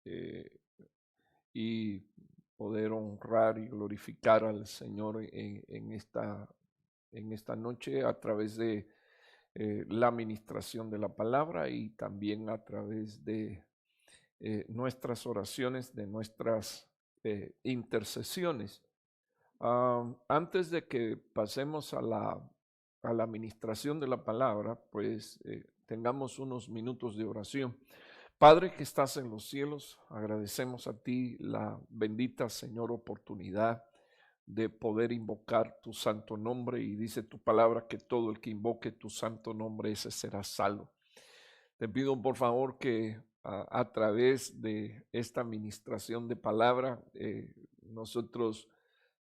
eh, y poder honrar y glorificar al Señor en esta noche a través de la administración de la palabra y también a través de nuestras oraciones, de nuestras intercesiones. Antes de que pasemos a la administración de la palabra, pues tengamos unos minutos de oración. Padre que estás en los cielos, agradecemos a ti la bendita, Señor, oportunidad de poder invocar tu santo nombre, y dice tu palabra que todo el que invoque tu santo nombre, ese será salvo. Te pido por favor que a través de esta administración de palabra, nosotros,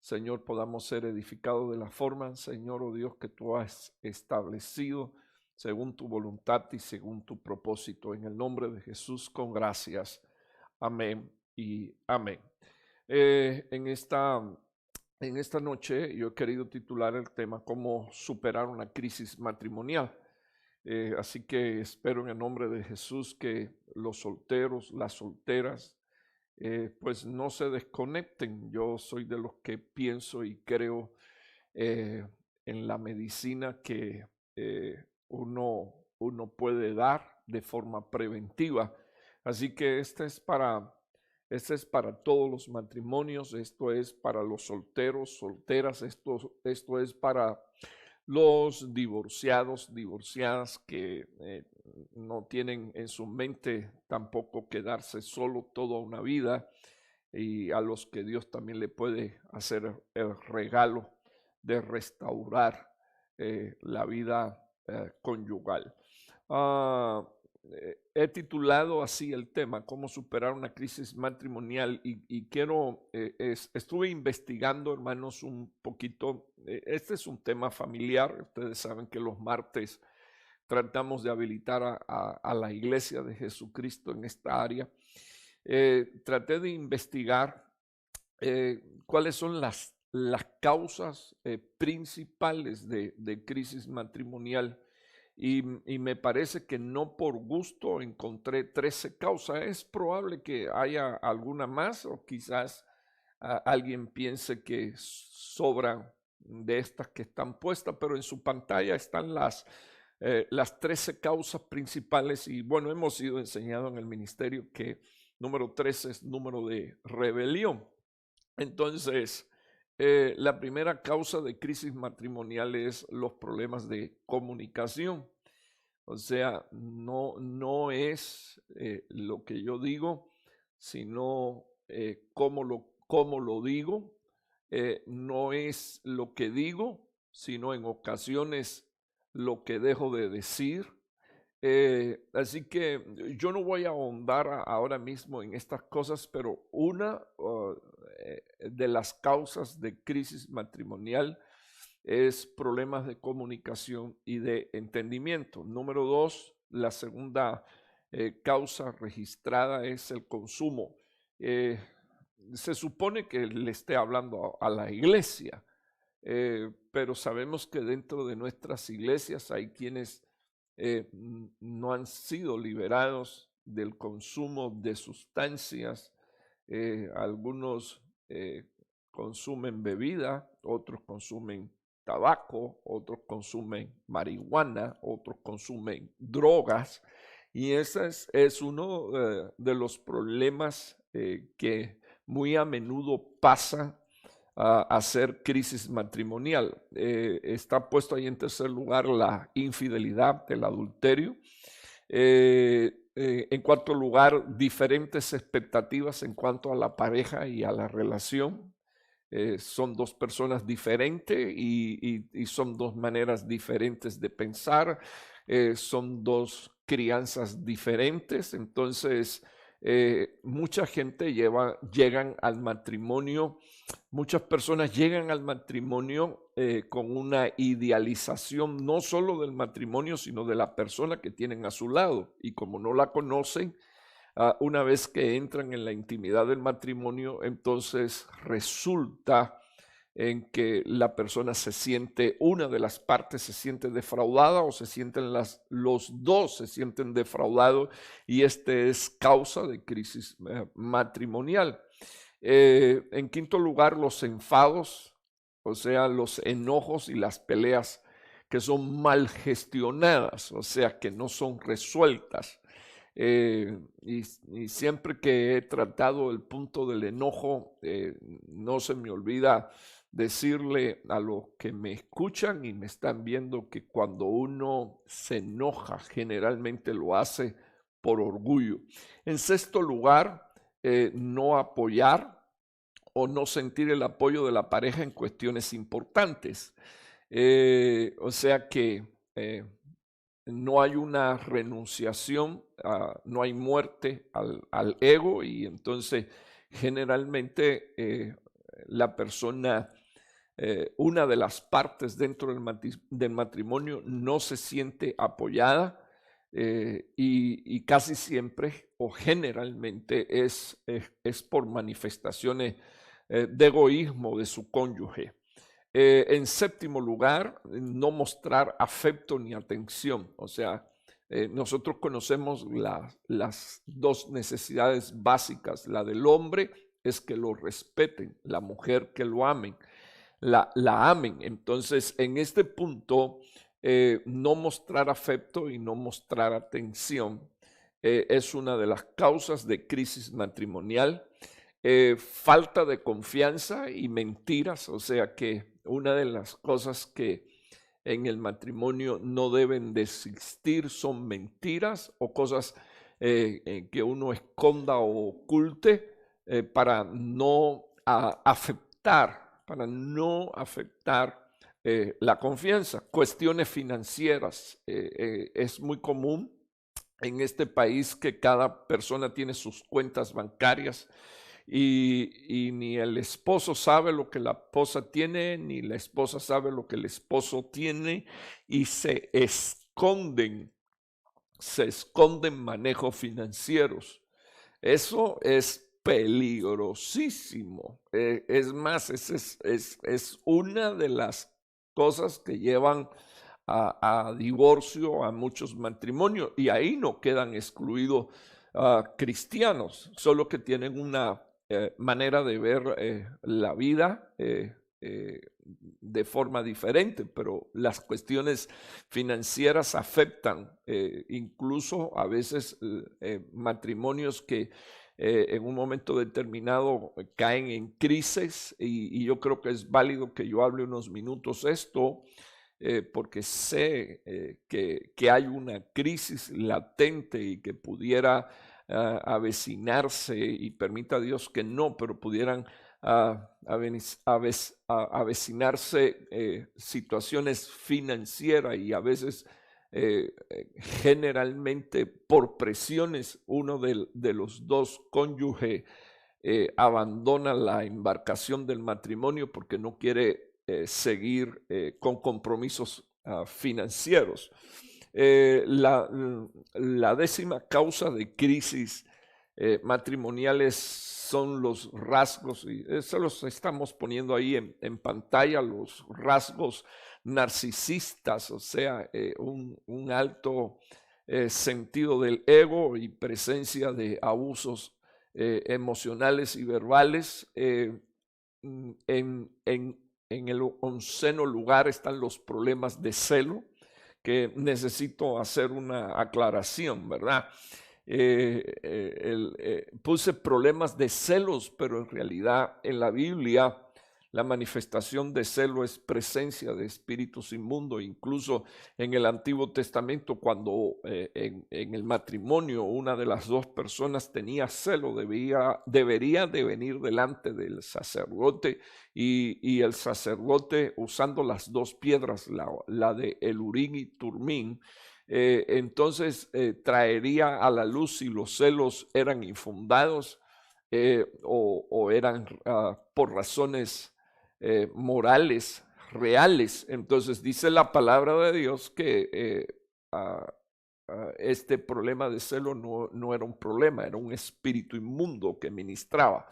Señor, podamos ser edificados de la forma, Señor, oh Dios, que tú has establecido según tu voluntad y según tu propósito. En el nombre de Jesús, con gracias. Amén y amén. Eh, en esta, en esta noche yo he querido titular el tema "Cómo superar una crisis matrimonial". Así que espero en el nombre de Jesús que los solteros, las solteras, pues no se desconecten. Yo soy de los que pienso y creo eh, en la medicina que uno puede dar de forma preventiva. Así que este es para todos los matrimonios, esto es para los solteros, solteras, esto es para los divorciados, divorciadas que no tienen en su mente tampoco quedarse solo toda una vida, y a los que Dios también le puede hacer el regalo de restaurar la vida conyugal. Ah, He titulado así el tema, "Cómo superar una crisis matrimonial", y quiero, estuve investigando, hermanos, un poquito. Este es un tema familiar. Ustedes saben que los martes tratamos de habilitar a la iglesia de Jesucristo en esta área. Traté de investigar cuáles son las causas principales de crisis matrimonial, y me parece que no por gusto encontré 13 causas. Es probable que haya alguna más, o quizás alguien piense que sobran de estas que están puestas, pero en su pantalla están las 13 causas principales. Y bueno, hemos sido enseñados en el ministerio que número 13 es número de rebelión. Entonces, la primera causa de crisis matrimonial es los problemas de comunicación. O sea, no es lo que yo digo, sino cómo lo digo. No es lo que digo, sino en ocasiones lo que dejo de decir. Así que yo no voy a ahondar ahora mismo en estas cosas, pero una de las causas de crisis matrimonial es problemas de comunicación y de entendimiento. Número dos, la segunda causa registrada es el consumo. Eh, Se supone que le esté hablando a la iglesia, pero sabemos que dentro de nuestras iglesias hay quienes no han sido liberados del consumo de sustancias. Algunos consumen bebida, otros consumen tabaco, otros consumen marihuana, otros consumen drogas, y ese es uno de los problemas que muy a menudo pasa a hacer crisis matrimonial. Está puesto ahí en tercer lugar la infidelidad, el adulterio. En cuarto lugar, diferentes expectativas en cuanto a la pareja y a la relación. Son dos personas diferentes y son dos maneras diferentes de pensar. Son dos crianzas diferentes. Entonces, mucha gente llegan al matrimonio. Muchas personas llegan al matrimonio con una idealización no solo del matrimonio, sino de la persona que tienen a su lado. Y como no la conocen, una vez que entran en la intimidad del matrimonio, entonces resulta en que la persona una de las partes se siente defraudada o los dos se sienten defraudados y este es causa de crisis matrimonial. En quinto lugar, los enfados, o sea, los enojos y las peleas que son mal gestionadas, o sea, que no son resueltas. Y siempre que he tratado el punto del enojo, no se me olvida decirle a los que me escuchan y me están viendo que cuando uno se enoja, generalmente lo hace por orgullo. En sexto lugar, no apoyar o no sentir el apoyo de la pareja en cuestiones importantes. O sea que no hay una renunciación, no hay muerte al ego y entonces generalmente la persona, una de las partes dentro del matrimonio no se siente apoyada y casi siempre o generalmente es por manifestaciones de egoísmo de su cónyuge. En séptimo lugar, no mostrar afecto ni atención. O sea, nosotros conocemos las dos necesidades básicas. La del hombre es que lo respeten, la mujer que lo amen, la amen. Entonces, en este punto, no mostrar afecto y no mostrar atención es una de las causas de crisis matrimonial. Falta de confianza y mentiras, o sea que una de las cosas que en el matrimonio no deben de existir son mentiras o cosas que uno esconda o oculte para no afectar la confianza. Cuestiones financieras, es muy común en este país que cada persona tiene sus cuentas bancarias y ni el esposo sabe lo que la esposa tiene, ni la esposa sabe lo que el esposo tiene y se esconden manejos financieros. Eso es peligrosísimo. Es más, es una de las cosas que llevan a divorcio a muchos matrimonios y ahí no quedan excluidos cristianos, solo que tienen una manera de ver la vida de forma diferente, pero las cuestiones financieras afectan incluso a veces matrimonios que en un momento determinado caen en crisis y yo creo que es válido que yo hable unos minutos esto porque sé que hay una crisis latente y que pudiera avecinarse y permita a Dios que no, pero pudieran avecinarse situaciones financieras y a veces generalmente por presiones uno de los dos cónyuges abandona la embarcación del matrimonio porque no quiere seguir con compromisos financieros. La décima causa de crisis matrimoniales son los rasgos, y eso los estamos poniendo ahí en pantalla, los rasgos narcisistas, o sea, un alto sentido del ego y presencia de abusos emocionales y verbales. En el onceno lugar están los problemas de celo, que necesito hacer una aclaración, ¿verdad? Puse problemas de celos, pero en realidad en la Biblia la manifestación de celo es presencia de espíritus inmundos. Incluso en el Antiguo Testamento, cuando en el matrimonio una de las dos personas tenía celo, debería de venir delante del sacerdote y el sacerdote, usando las dos piedras, la de el Urim y Turmín, entonces traería a la luz si los celos eran infundados o eran por razones morales, reales. Entonces dice la palabra de Dios que este problema de celo no era un problema, era un espíritu inmundo que ministraba.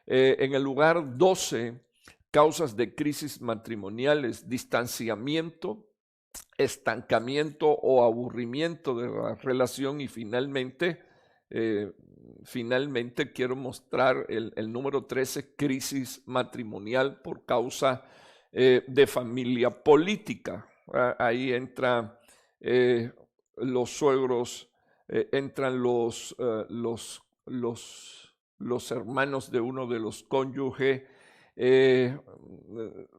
En el lugar 12 causas de crisis matrimoniales: distanciamiento, estancamiento o aburrimiento de la relación. Y finalmente quiero mostrar el número 13, crisis matrimonial por causa de familia política. Ahí entra los suegros, entran los hermanos de uno de los cónyuges.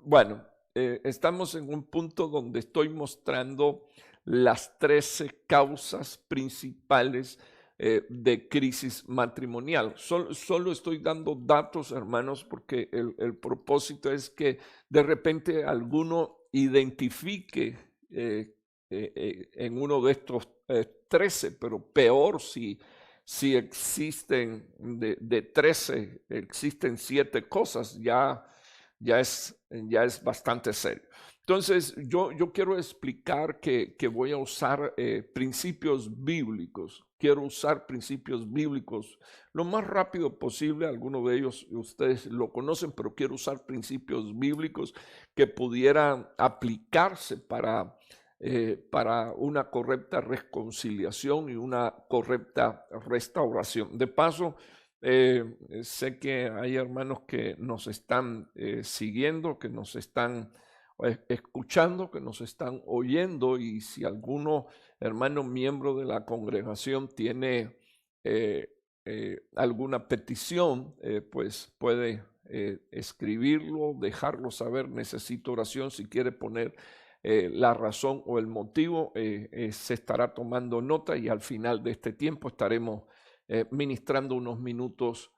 Bueno, estamos en un punto donde estoy mostrando las 13 causas principales de crisis matrimonial. Solo estoy dando datos, hermanos, porque el propósito es que de repente alguno identifique en uno de estos 13, pero peor si existen de 13, existen 7 cosas, ya es bastante serio. Entonces, yo quiero explicar que voy a usar principios bíblicos. Quiero usar principios bíblicos lo más rápido posible. Algunos de ellos ustedes lo conocen, pero quiero usar principios bíblicos que pudieran aplicarse para una correcta reconciliación y una correcta restauración. De paso, sé que hay hermanos que nos están siguiendo, que nos están escuchando, que nos están oyendo, y si alguno hermano miembro de la congregación tiene alguna petición, pues puede escribirlo, dejarlo saber. Necesito oración. Si quiere poner la razón o el motivo, se estará tomando nota, y al final de este tiempo estaremos ministrando unos minutos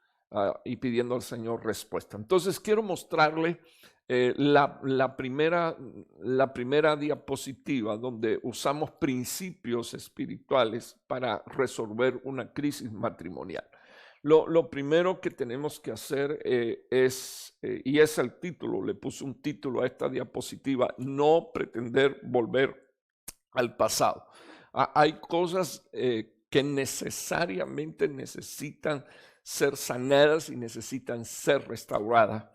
y pidiendo al Señor respuesta. Entonces quiero mostrarle la primera diapositiva, donde usamos principios espirituales para resolver una crisis matrimonial. Lo primero que tenemos que hacer y es el título, le puse un título a esta diapositiva: no pretender volver al pasado. Hay cosas que necesariamente necesitan ser sanadas y necesitan ser restauradas,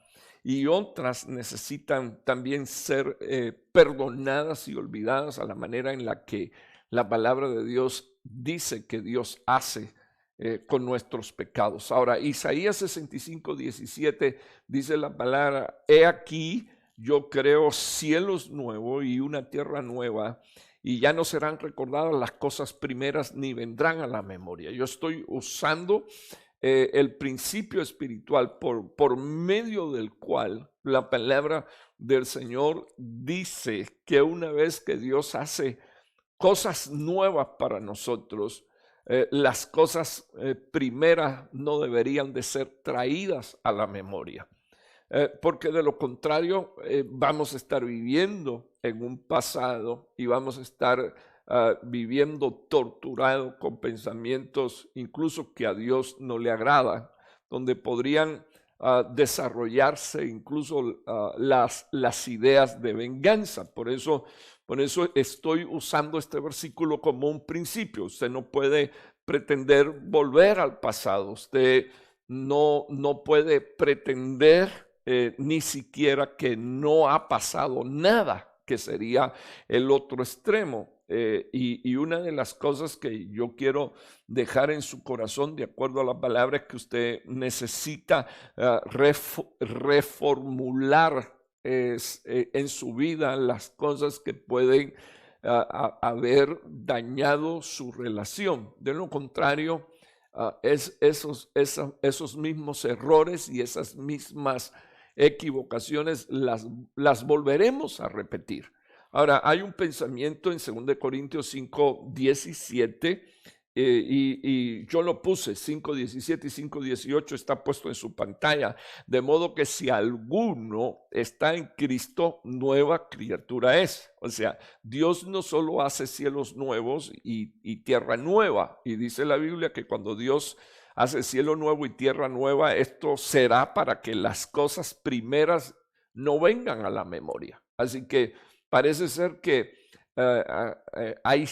y otras necesitan también ser perdonadas y olvidadas a la manera en la que la palabra de Dios dice que Dios hace con nuestros pecados. Ahora, Isaías 65, 17 dice la palabra: he aquí, yo creo cielos nuevos y una tierra nueva, y ya no serán recordadas las cosas primeras, ni vendrán a la memoria. Yo estoy usando el principio espiritual por medio del cual la palabra del Señor dice que una vez que Dios hace cosas nuevas para nosotros, las cosas primeras no deberían de ser traídas a la memoria, porque de lo contrario vamos a estar viviendo en un pasado y vamos a estar viviendo torturado con pensamientos incluso que a Dios no le agradan, donde podrían desarrollarse incluso las ideas de venganza. Por eso estoy usando este versículo como un principio. Usted no puede pretender volver al pasado. Usted no puede pretender ni siquiera que no ha pasado nada, que sería el otro extremo. Y una de las cosas que yo quiero dejar en su corazón, de acuerdo a la palabra, es que usted necesita reformular en su vida las cosas que pueden haber dañado su relación. De lo contrario, esos mismos errores y esas mismas equivocaciones las volveremos a repetir. Ahora, hay un pensamiento en 2 Corintios 5, 17, y yo lo puse, 5, 17 y 5, 18 está puesto en su pantalla. De modo que si alguno está en Cristo, nueva criatura es. O sea, Dios no solo hace cielos nuevos y tierra nueva. Y dice la Biblia que cuando Dios hace cielo nuevo y tierra nueva, esto será para que las cosas primeras no vengan a la memoria. Así que parece ser que hay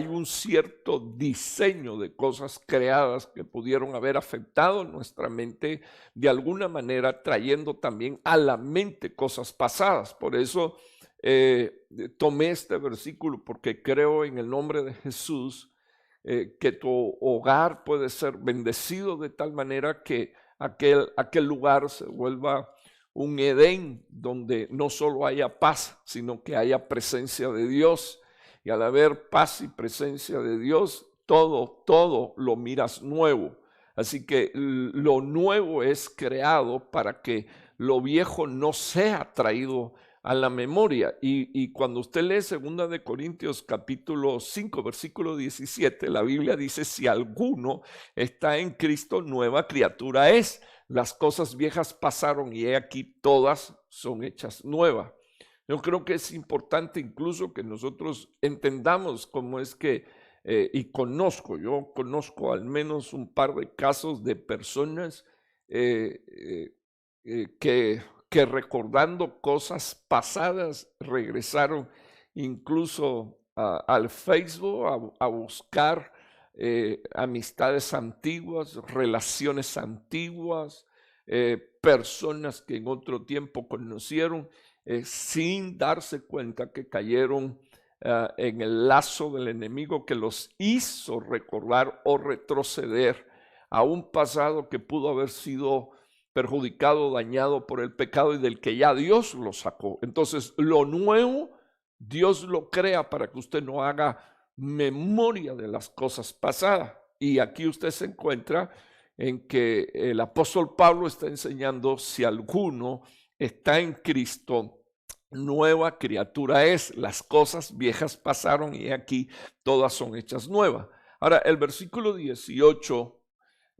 un cierto diseño de cosas creadas que pudieron haber afectado nuestra mente de alguna manera, trayendo también a la mente cosas pasadas. Por eso tomé este versículo, porque creo en el nombre de Jesús que tu hogar puede ser bendecido de tal manera que aquel lugar se vuelva un Edén donde no solo haya paz, sino que haya presencia de Dios. Y al haber paz y presencia de Dios, todo lo miras nuevo. Así que lo nuevo es creado para que lo viejo no sea traído a la memoria. Y cuando usted lee 2 de Corintios capítulo 5, versículo 17, la Biblia dice: si alguno está en Cristo, nueva criatura es. Las cosas viejas pasaron y he aquí todas son hechas nuevas. Yo creo que es importante incluso que nosotros entendamos cómo es que, yo conozco al menos un par de casos de personas eh, que recordando cosas pasadas regresaron incluso al Facebook a buscar amistades antiguas, relaciones antiguas, personas que en otro tiempo conocieron sin darse cuenta que cayeron en el lazo del enemigo que los hizo recordar o retroceder a un pasado que pudo haber sido perjudicado, dañado por el pecado y del que ya Dios lo sacó. Entonces, lo nuevo, Dios lo crea para que usted no haga memoria de las cosas pasadas. Y aquí usted se encuentra en que el apóstol Pablo está enseñando: si alguno está en Cristo, nueva criatura es. Las cosas viejas pasaron y aquí todas son hechas nuevas. Ahora, el versículo 18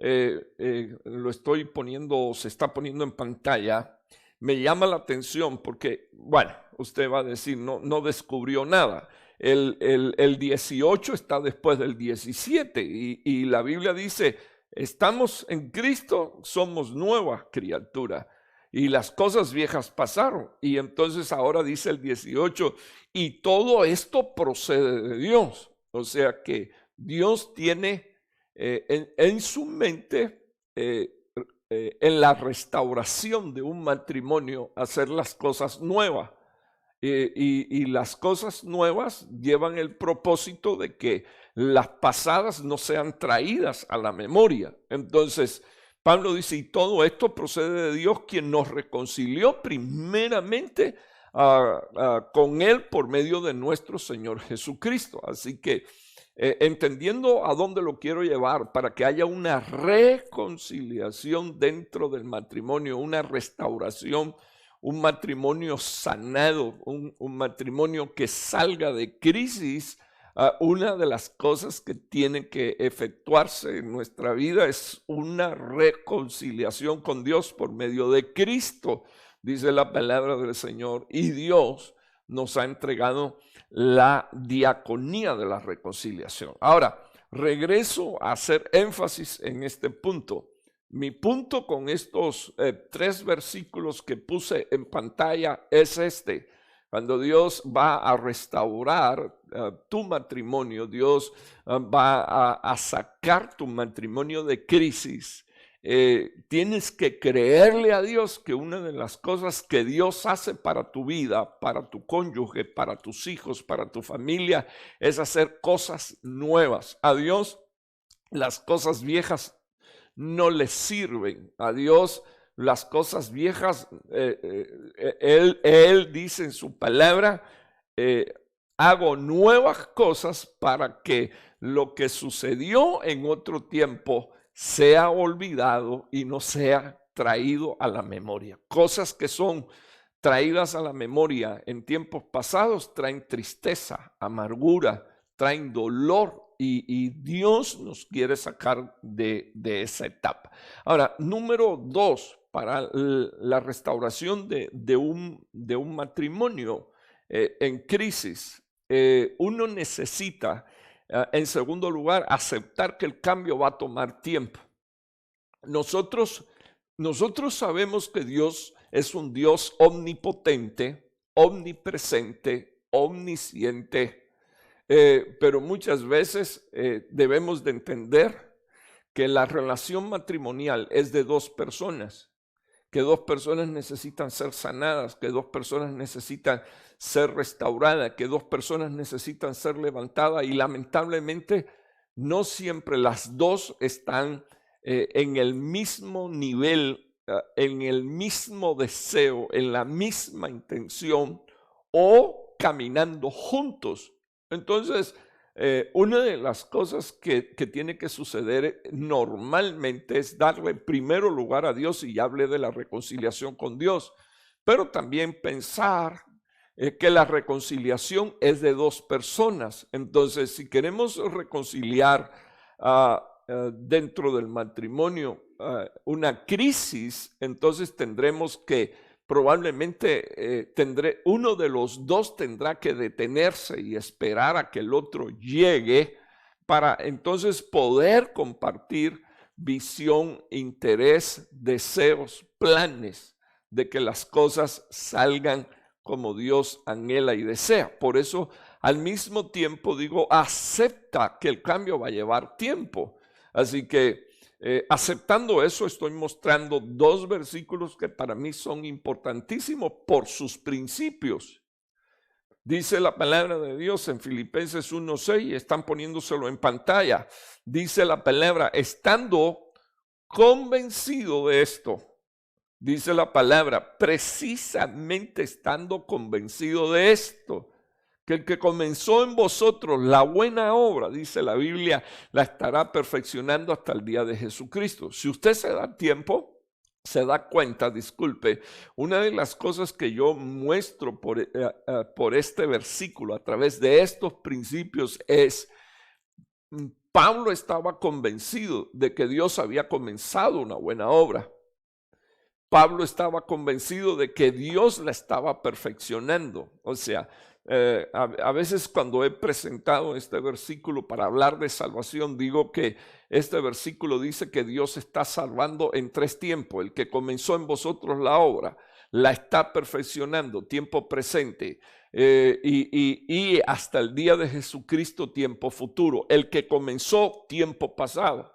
lo estoy poniendo, se está poniendo en pantalla. Me llama la atención porque, bueno, usted va a decir, no descubrió nada. El 18 está después del 17 y la Biblia dice: estamos en Cristo, somos nueva criatura y las cosas viejas pasaron. Y entonces ahora dice el 18, y todo esto procede de Dios. O sea que Dios tiene en su mente, en la restauración de un matrimonio, hacer las cosas nuevas. Y las cosas nuevas llevan el propósito de que las pasadas no sean traídas a la memoria. Entonces, Pablo dice: y todo esto procede de Dios, quien nos reconcilió primeramente con Él por medio de nuestro Señor Jesucristo. Así que, entendiendo a dónde lo quiero llevar, para que haya una reconciliación dentro del matrimonio, una restauración, un matrimonio sanado, un matrimonio que salga de crisis. Una de las cosas que tiene que efectuarse en nuestra vida es una reconciliación con Dios por medio de Cristo, dice la palabra del Señor, y Dios nos ha entregado la diaconía de la reconciliación. Ahora, regreso a hacer énfasis en este punto. Mi punto con estos 3 versículos que puse en pantalla es este: cuando Dios va a restaurar tu matrimonio, Dios va a sacar tu matrimonio de crisis, tienes que creerle a Dios que una de las cosas que Dios hace para tu vida, para tu cónyuge, para tus hijos, para tu familia, es hacer cosas nuevas. A Dios las cosas viejas no le sirven. A Dios las cosas viejas, él dice en su palabra: hago nuevas cosas para que lo que sucedió en otro tiempo sea olvidado y no sea traído a la memoria. Cosas que son traídas a la memoria en tiempos pasados traen tristeza, amargura, traen dolor, y Dios nos quiere sacar de esa etapa. Ahora, número 2, para la restauración de un matrimonio en crisis, uno necesita, en segundo lugar, aceptar que el cambio va a tomar tiempo. Nosotros sabemos que Dios es un Dios omnipotente, omnipresente, omnisciente. Pero muchas veces debemos de entender que la relación matrimonial es de dos personas, que dos personas necesitan ser sanadas, que dos personas necesitan ser restauradas, que dos personas necesitan ser levantadas y lamentablemente no siempre las dos están en el mismo nivel, en el mismo deseo, en la misma intención o caminando juntos. Entonces, una de las cosas que tiene que suceder normalmente es darle primero lugar a Dios, y ya hablé de la reconciliación con Dios, pero también pensar que la reconciliación es de dos personas. Entonces, si queremos reconciliar dentro del matrimonio una crisis, entonces tendremos que probablemente uno de los dos tendrá que detenerse y esperar a que el otro llegue para entonces poder compartir visión, interés, deseos, planes de que las cosas salgan como Dios anhela y desea. Por eso, al mismo tiempo digo, acepta que el cambio va a llevar tiempo. Así que aceptando eso, estoy mostrando dos versículos que para mí son importantísimos por sus principios. Dice la palabra de Dios en Filipenses 1:6, están poniéndoselo en pantalla. Dice la palabra, estando convencido de esto. Dice la palabra, precisamente estando convencido de esto, que el que comenzó en vosotros la buena obra, dice la Biblia, la estará perfeccionando hasta el día de Jesucristo. Si usted se da tiempo, se da cuenta, disculpe, una de las cosas que yo muestro por este versículo, a través de estos principios, es Pablo estaba convencido de que Dios había comenzado una buena obra. Pablo estaba convencido de que Dios la estaba perfeccionando. O sea, a veces cuando he presentado este versículo para hablar de salvación, digo que este versículo dice que Dios está salvando en tres tiempos. El que comenzó en vosotros la obra, la está perfeccionando, tiempo presente, y hasta el día de Jesucristo, tiempo futuro. El que comenzó, tiempo pasado.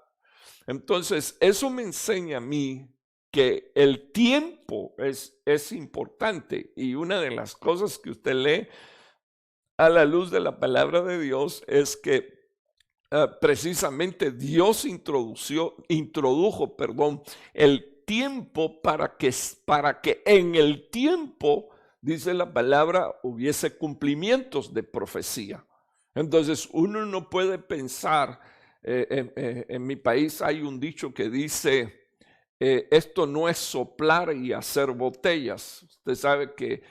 Entonces, eso me enseña a mí que el tiempo es importante, y una de las cosas que usted lee a la luz de la palabra de Dios es que precisamente Dios introdujo el tiempo para que en el tiempo, dice la palabra, hubiese cumplimientos de profecía. Entonces uno no puede pensar, en mi país hay un dicho que dice, esto no es soplar y hacer botellas. Usted sabe que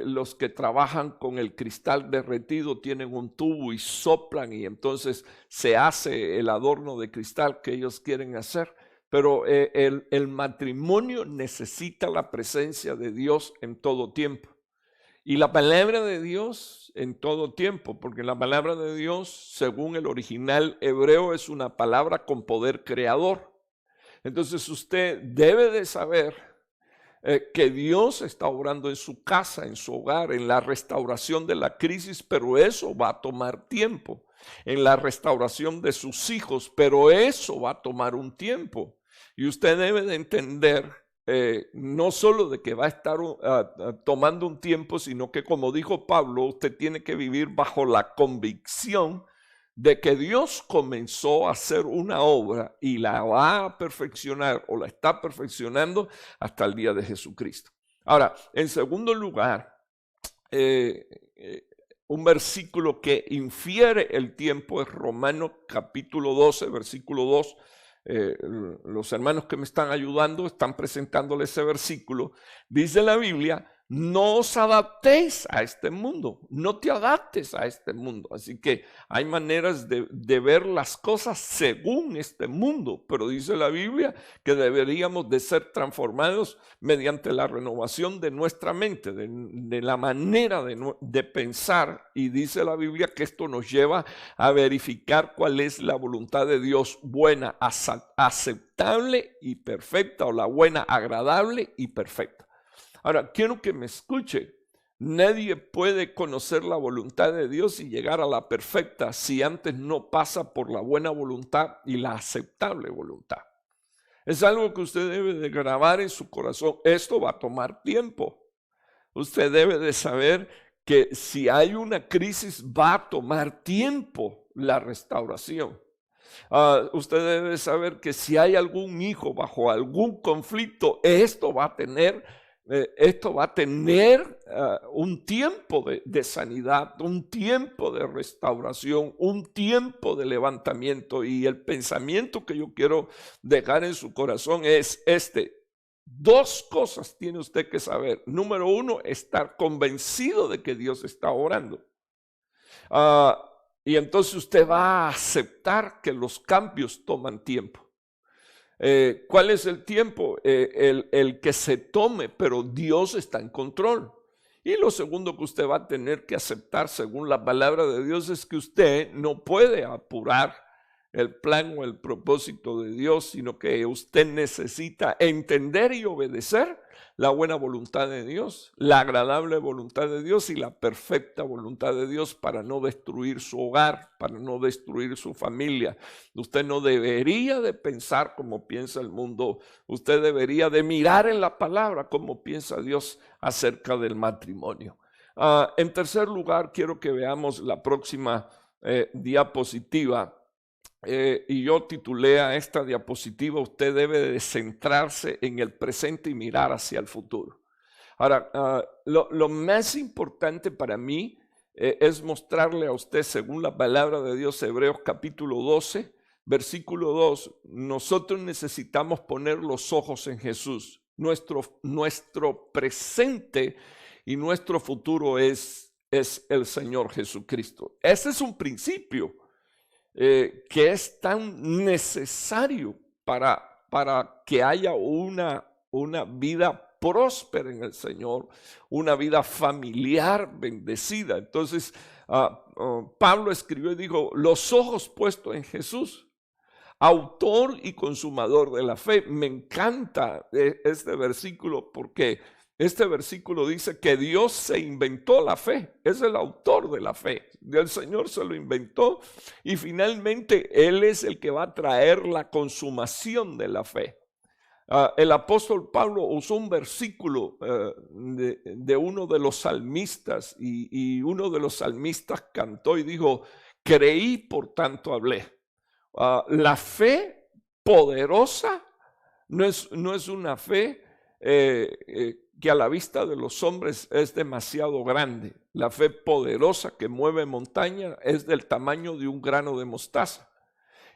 los que trabajan con el cristal derretido tienen un tubo y soplan y entonces se hace el adorno de cristal que ellos quieren hacer. Pero el matrimonio necesita la presencia de Dios en todo tiempo. Y la palabra de Dios en todo tiempo, porque la palabra de Dios, según el original hebreo, es una palabra con poder creador. Entonces usted debe de saber que Dios está obrando en su casa, en su hogar, en la restauración de la crisis, pero eso va a tomar tiempo. En la restauración de sus hijos, pero eso va a tomar un tiempo. Y usted debe de entender, no solo de que va a estar tomando un tiempo, sino que, como dijo Pablo, usted tiene que vivir bajo la convicción de que Dios comenzó a hacer una obra y la va a perfeccionar o la está perfeccionando hasta el día de Jesucristo. Ahora, en segundo lugar, un versículo que infiere el tiempo es Romanos capítulo 12, versículo 2. Los hermanos que me están ayudando están presentándole ese versículo. Dice la Biblia, no os adaptéis a este mundo, no te adaptes a este mundo. Así que hay maneras de ver las cosas según este mundo, pero dice la Biblia que deberíamos de ser transformados mediante la renovación de nuestra mente, de la manera de pensar. Y dice la Biblia que esto nos lleva a verificar cuál es la voluntad de Dios, buena, aceptable y perfecta, o la buena, agradable y perfecta. Ahora, quiero que me escuche. Nadie puede conocer la voluntad de Dios y llegar a la perfecta si antes no pasa por la buena voluntad y la aceptable voluntad. Es algo que usted debe de grabar en su corazón. Esto va a tomar tiempo. Usted debe de saber que si hay una crisis va a tomar tiempo la restauración. Usted debe saber que si hay algún hijo bajo algún conflicto, esto va a tener un tiempo de sanidad, un tiempo de restauración, un tiempo de levantamiento. Y el pensamiento que yo quiero dejar en su corazón es este. Dos cosas tiene usted que saber. Número uno, estar convencido de que Dios está orando. Y entonces usted va a aceptar que los cambios toman tiempo. ¿Cuál es el tiempo? El que se tome, pero Dios está en control. Y lo segundo que usted va a tener que aceptar según la palabra de Dios es que usted no puede apurar el plan o el propósito de Dios, sino que usted necesita entender y obedecer la buena voluntad de Dios, la agradable voluntad de Dios y la perfecta voluntad de Dios para no destruir su hogar, para no destruir su familia. Usted no debería de pensar como piensa el mundo, usted debería de mirar en la palabra cómo piensa Dios acerca del matrimonio. En tercer lugar, quiero que veamos la próxima diapositiva. Y yo titulé a esta diapositiva: usted debe de centrarse en el presente y mirar hacia el futuro. Ahora, lo más importante para mí es mostrarle a usted, según la palabra de Dios, Hebreos capítulo 12, versículo 2, nosotros necesitamos poner los ojos en Jesús. Nuestro presente y nuestro futuro es el Señor Jesucristo. Ese es un principio que es tan necesario para que haya una vida próspera en el Señor, una vida familiar bendecida. Entonces, Pablo escribió y dijo: los ojos puestos en Jesús, autor y consumador de la fe. Me encanta este versículo porque este versículo dice que Dios se inventó la fe, es el autor de la fe. El Señor se lo inventó y finalmente Él es el que va a traer la consumación de la fe. El apóstol Pablo usó un versículo de uno de los salmistas y uno de los salmistas cantó y dijo: creí, por tanto hablé. La fe poderosa no es una fe que a la vista de los hombres es demasiado grande. La fe poderosa que mueve montaña es del tamaño de un grano de mostaza.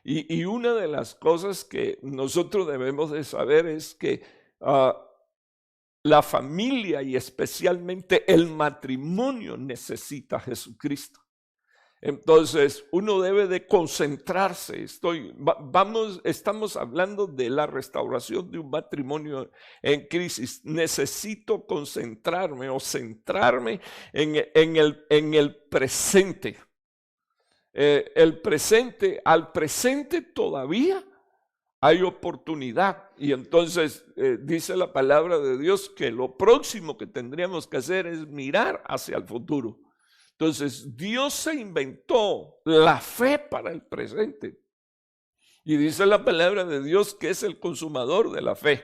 Y una de las cosas que nosotros debemos de saber es que la familia y especialmente el matrimonio necesita a Jesucristo. Entonces uno debe de concentrarse. Estamos hablando de la restauración de un matrimonio en crisis. Necesito concentrarme o centrarme en el presente. Al presente todavía hay oportunidad. Y entonces dice la palabra de Dios que lo próximo que tendríamos que hacer es mirar hacia el futuro. Entonces, Dios se inventó la fe para el presente. Y dice la palabra de Dios que es el consumador de la fe.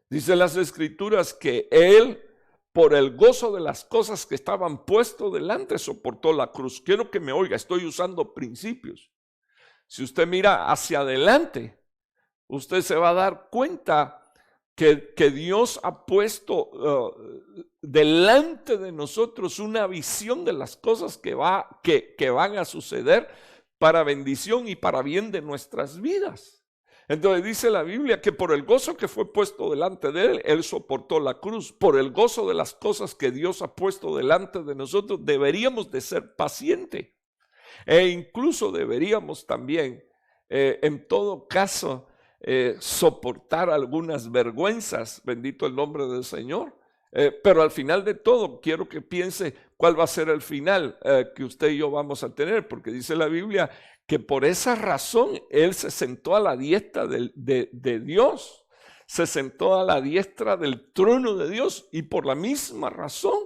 Dice las Escrituras que Él, por el gozo de las cosas que estaban puestos delante, soportó la cruz. Quiero que me oiga, estoy usando principios. Si usted mira hacia adelante, usted se va a dar cuenta que Dios ha puesto delante de nosotros una visión de las cosas que van a suceder para bendición y para bien de nuestras vidas. Entonces dice la Biblia que por el gozo que fue puesto delante de él, él soportó la cruz. Por el gozo de las cosas que Dios ha puesto delante de nosotros, deberíamos de ser pacientes. E incluso deberíamos también, en todo caso, soportar algunas vergüenzas, bendito el nombre del Señor, pero al final de todo quiero que piense cuál va a ser el final que usted y yo vamos a tener, porque dice la Biblia que por esa razón Él se sentó a la diestra de Dios, se sentó a la diestra del trono de Dios, y por la misma razón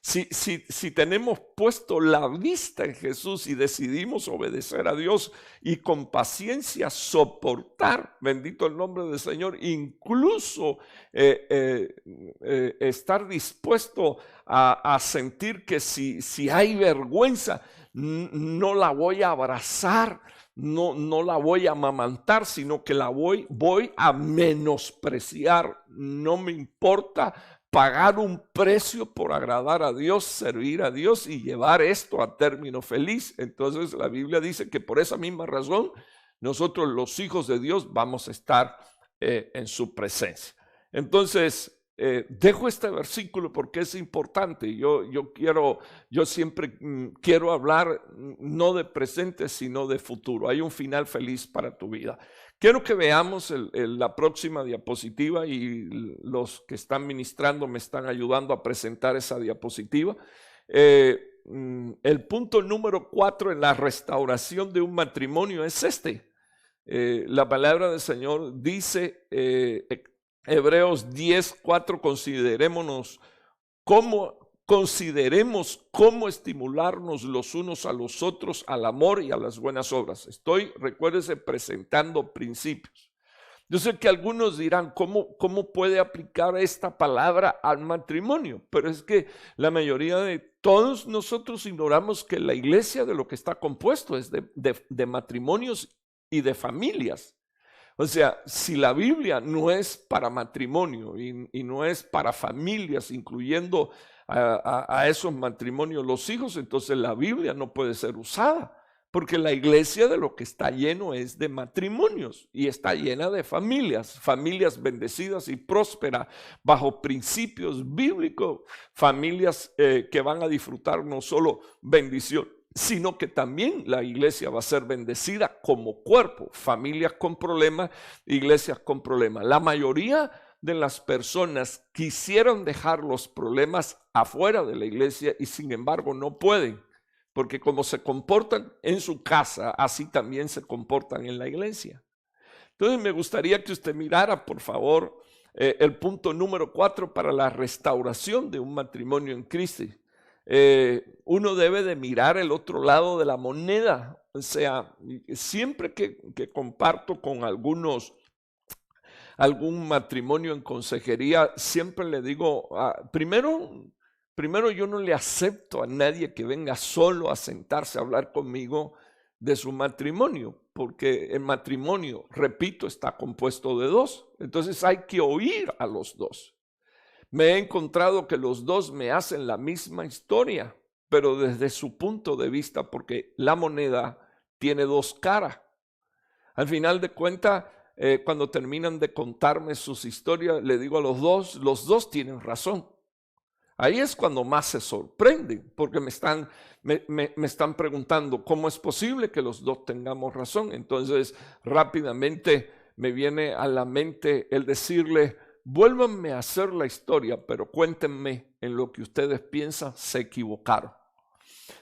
Si tenemos puesto la vista en Jesús y decidimos obedecer a Dios y con paciencia soportar, bendito el nombre del Señor, incluso estar dispuesto a sentir que si hay vergüenza, no la voy a abrazar, no la voy a amamantar, sino que la voy a menospreciar. No me importa pagar un precio por agradar a Dios, servir a Dios y llevar esto a término feliz. Entonces la Biblia dice que por esa misma razón nosotros los hijos de Dios vamos a estar en su presencia. Entonces dejo este versículo porque es importante. Yo siempre quiero hablar no de presente sino de futuro. Hay un final feliz para tu vida. Quiero que veamos la próxima diapositiva y los que están ministrando me están ayudando a presentar esa diapositiva. El punto número 4 en la restauración de un matrimonio es este. La palabra del Señor dice, Hebreos 10:4, consideremos cómo estimularnos los unos a los otros al amor y a las buenas obras. Recuérdese, presentando principios. Yo sé que algunos dirán, ¿cómo puede aplicar esta palabra al matrimonio? Pero es que la mayoría de todos nosotros ignoramos que la iglesia de lo que está compuesto es de matrimonios y de familias. O sea, si la Biblia no es para matrimonio y no es para familias, incluyendo a esos matrimonios los hijos, entonces la Biblia no puede ser usada, porque la iglesia de lo que está lleno es de matrimonios y está llena de familias bendecidas y prósperas bajo principios bíblicos, familias que van a disfrutar no solo bendición, sino que también la iglesia va a ser bendecida como cuerpo. Familias con problemas, iglesias con problemas. La mayoría de las personas quisieran dejar los problemas afuera de la iglesia y sin embargo no pueden, porque como se comportan en su casa, así también se comportan en la iglesia. Entonces me gustaría que usted mirara, por favor, el punto número 4 para la restauración de un matrimonio en Cristo. Uno debe de mirar el otro lado de la moneda. O sea, siempre que comparto con algún matrimonio en consejería, siempre le digo, primero yo no le acepto a nadie que venga solo a sentarse a hablar conmigo de su matrimonio, porque el matrimonio, repito, está compuesto de dos. Entonces hay que oír a los dos. Me he encontrado que los dos me hacen la misma historia, pero desde su punto de vista, porque la moneda tiene dos caras. Al final de cuentas, cuando terminan de contarme sus historias, le digo a los dos tienen razón. Ahí es cuando más se sorprenden, porque me están preguntando, ¿cómo es posible que los dos tengamos razón? Entonces, rápidamente me viene a la mente el decirle, vuélvanme a hacer la historia, pero cuéntenme en lo que ustedes piensan, se equivocaron.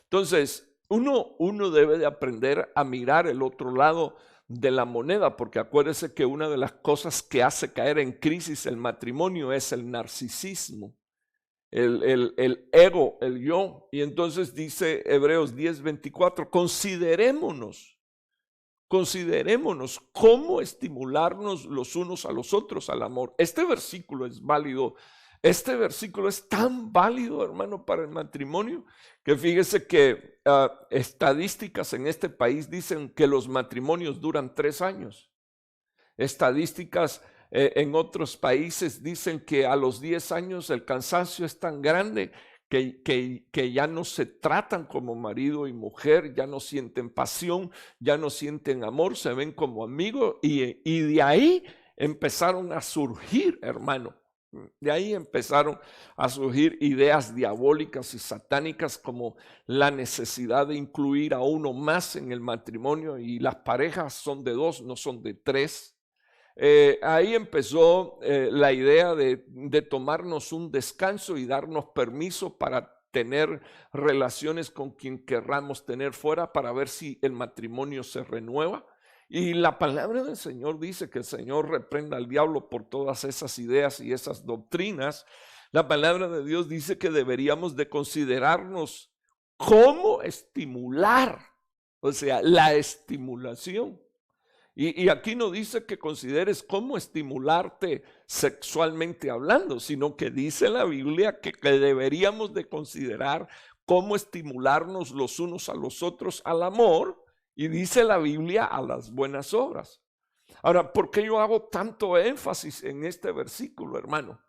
Entonces, uno debe de aprender a mirar el otro lado de la moneda, porque acuérdese que una de las cosas que hace caer en crisis el matrimonio es el narcisismo, el ego, el yo. Y entonces dice Hebreos 10:24, considerémonos cómo estimularnos los unos a los otros al amor. Este versículo es válido. Este versículo es tan válido, hermano, para el matrimonio, que fíjese que estadísticas en este país dicen que los matrimonios duran 3 años. Estadísticas en otros países dicen que a los 10 años el cansancio es tan grande que ya no se tratan como marido y mujer, ya no sienten pasión, ya no sienten amor, se ven como amigos y de ahí empezaron a surgir, hermano. De ahí empezaron a surgir ideas diabólicas y satánicas como la necesidad de incluir a uno más en el matrimonio y las parejas son de 2, no son de 3. Ahí empezó la idea de tomarnos un descanso y darnos permiso para tener relaciones con quien querramos tener fuera para ver si el matrimonio se renueva. Y la palabra del Señor dice que el Señor reprenda al diablo por todas esas ideas y esas doctrinas, La palabra de Dios dice que deberíamos de considerarnos cómo estimular, o sea, la estimulación. Y aquí no dice que consideres cómo estimularte sexualmente hablando, sino que dice la Biblia que deberíamos de considerar cómo estimularnos los unos a los otros al amor, y dice la Biblia a las buenas obras. Ahora, ¿por qué yo hago tanto énfasis en este versículo, hermano?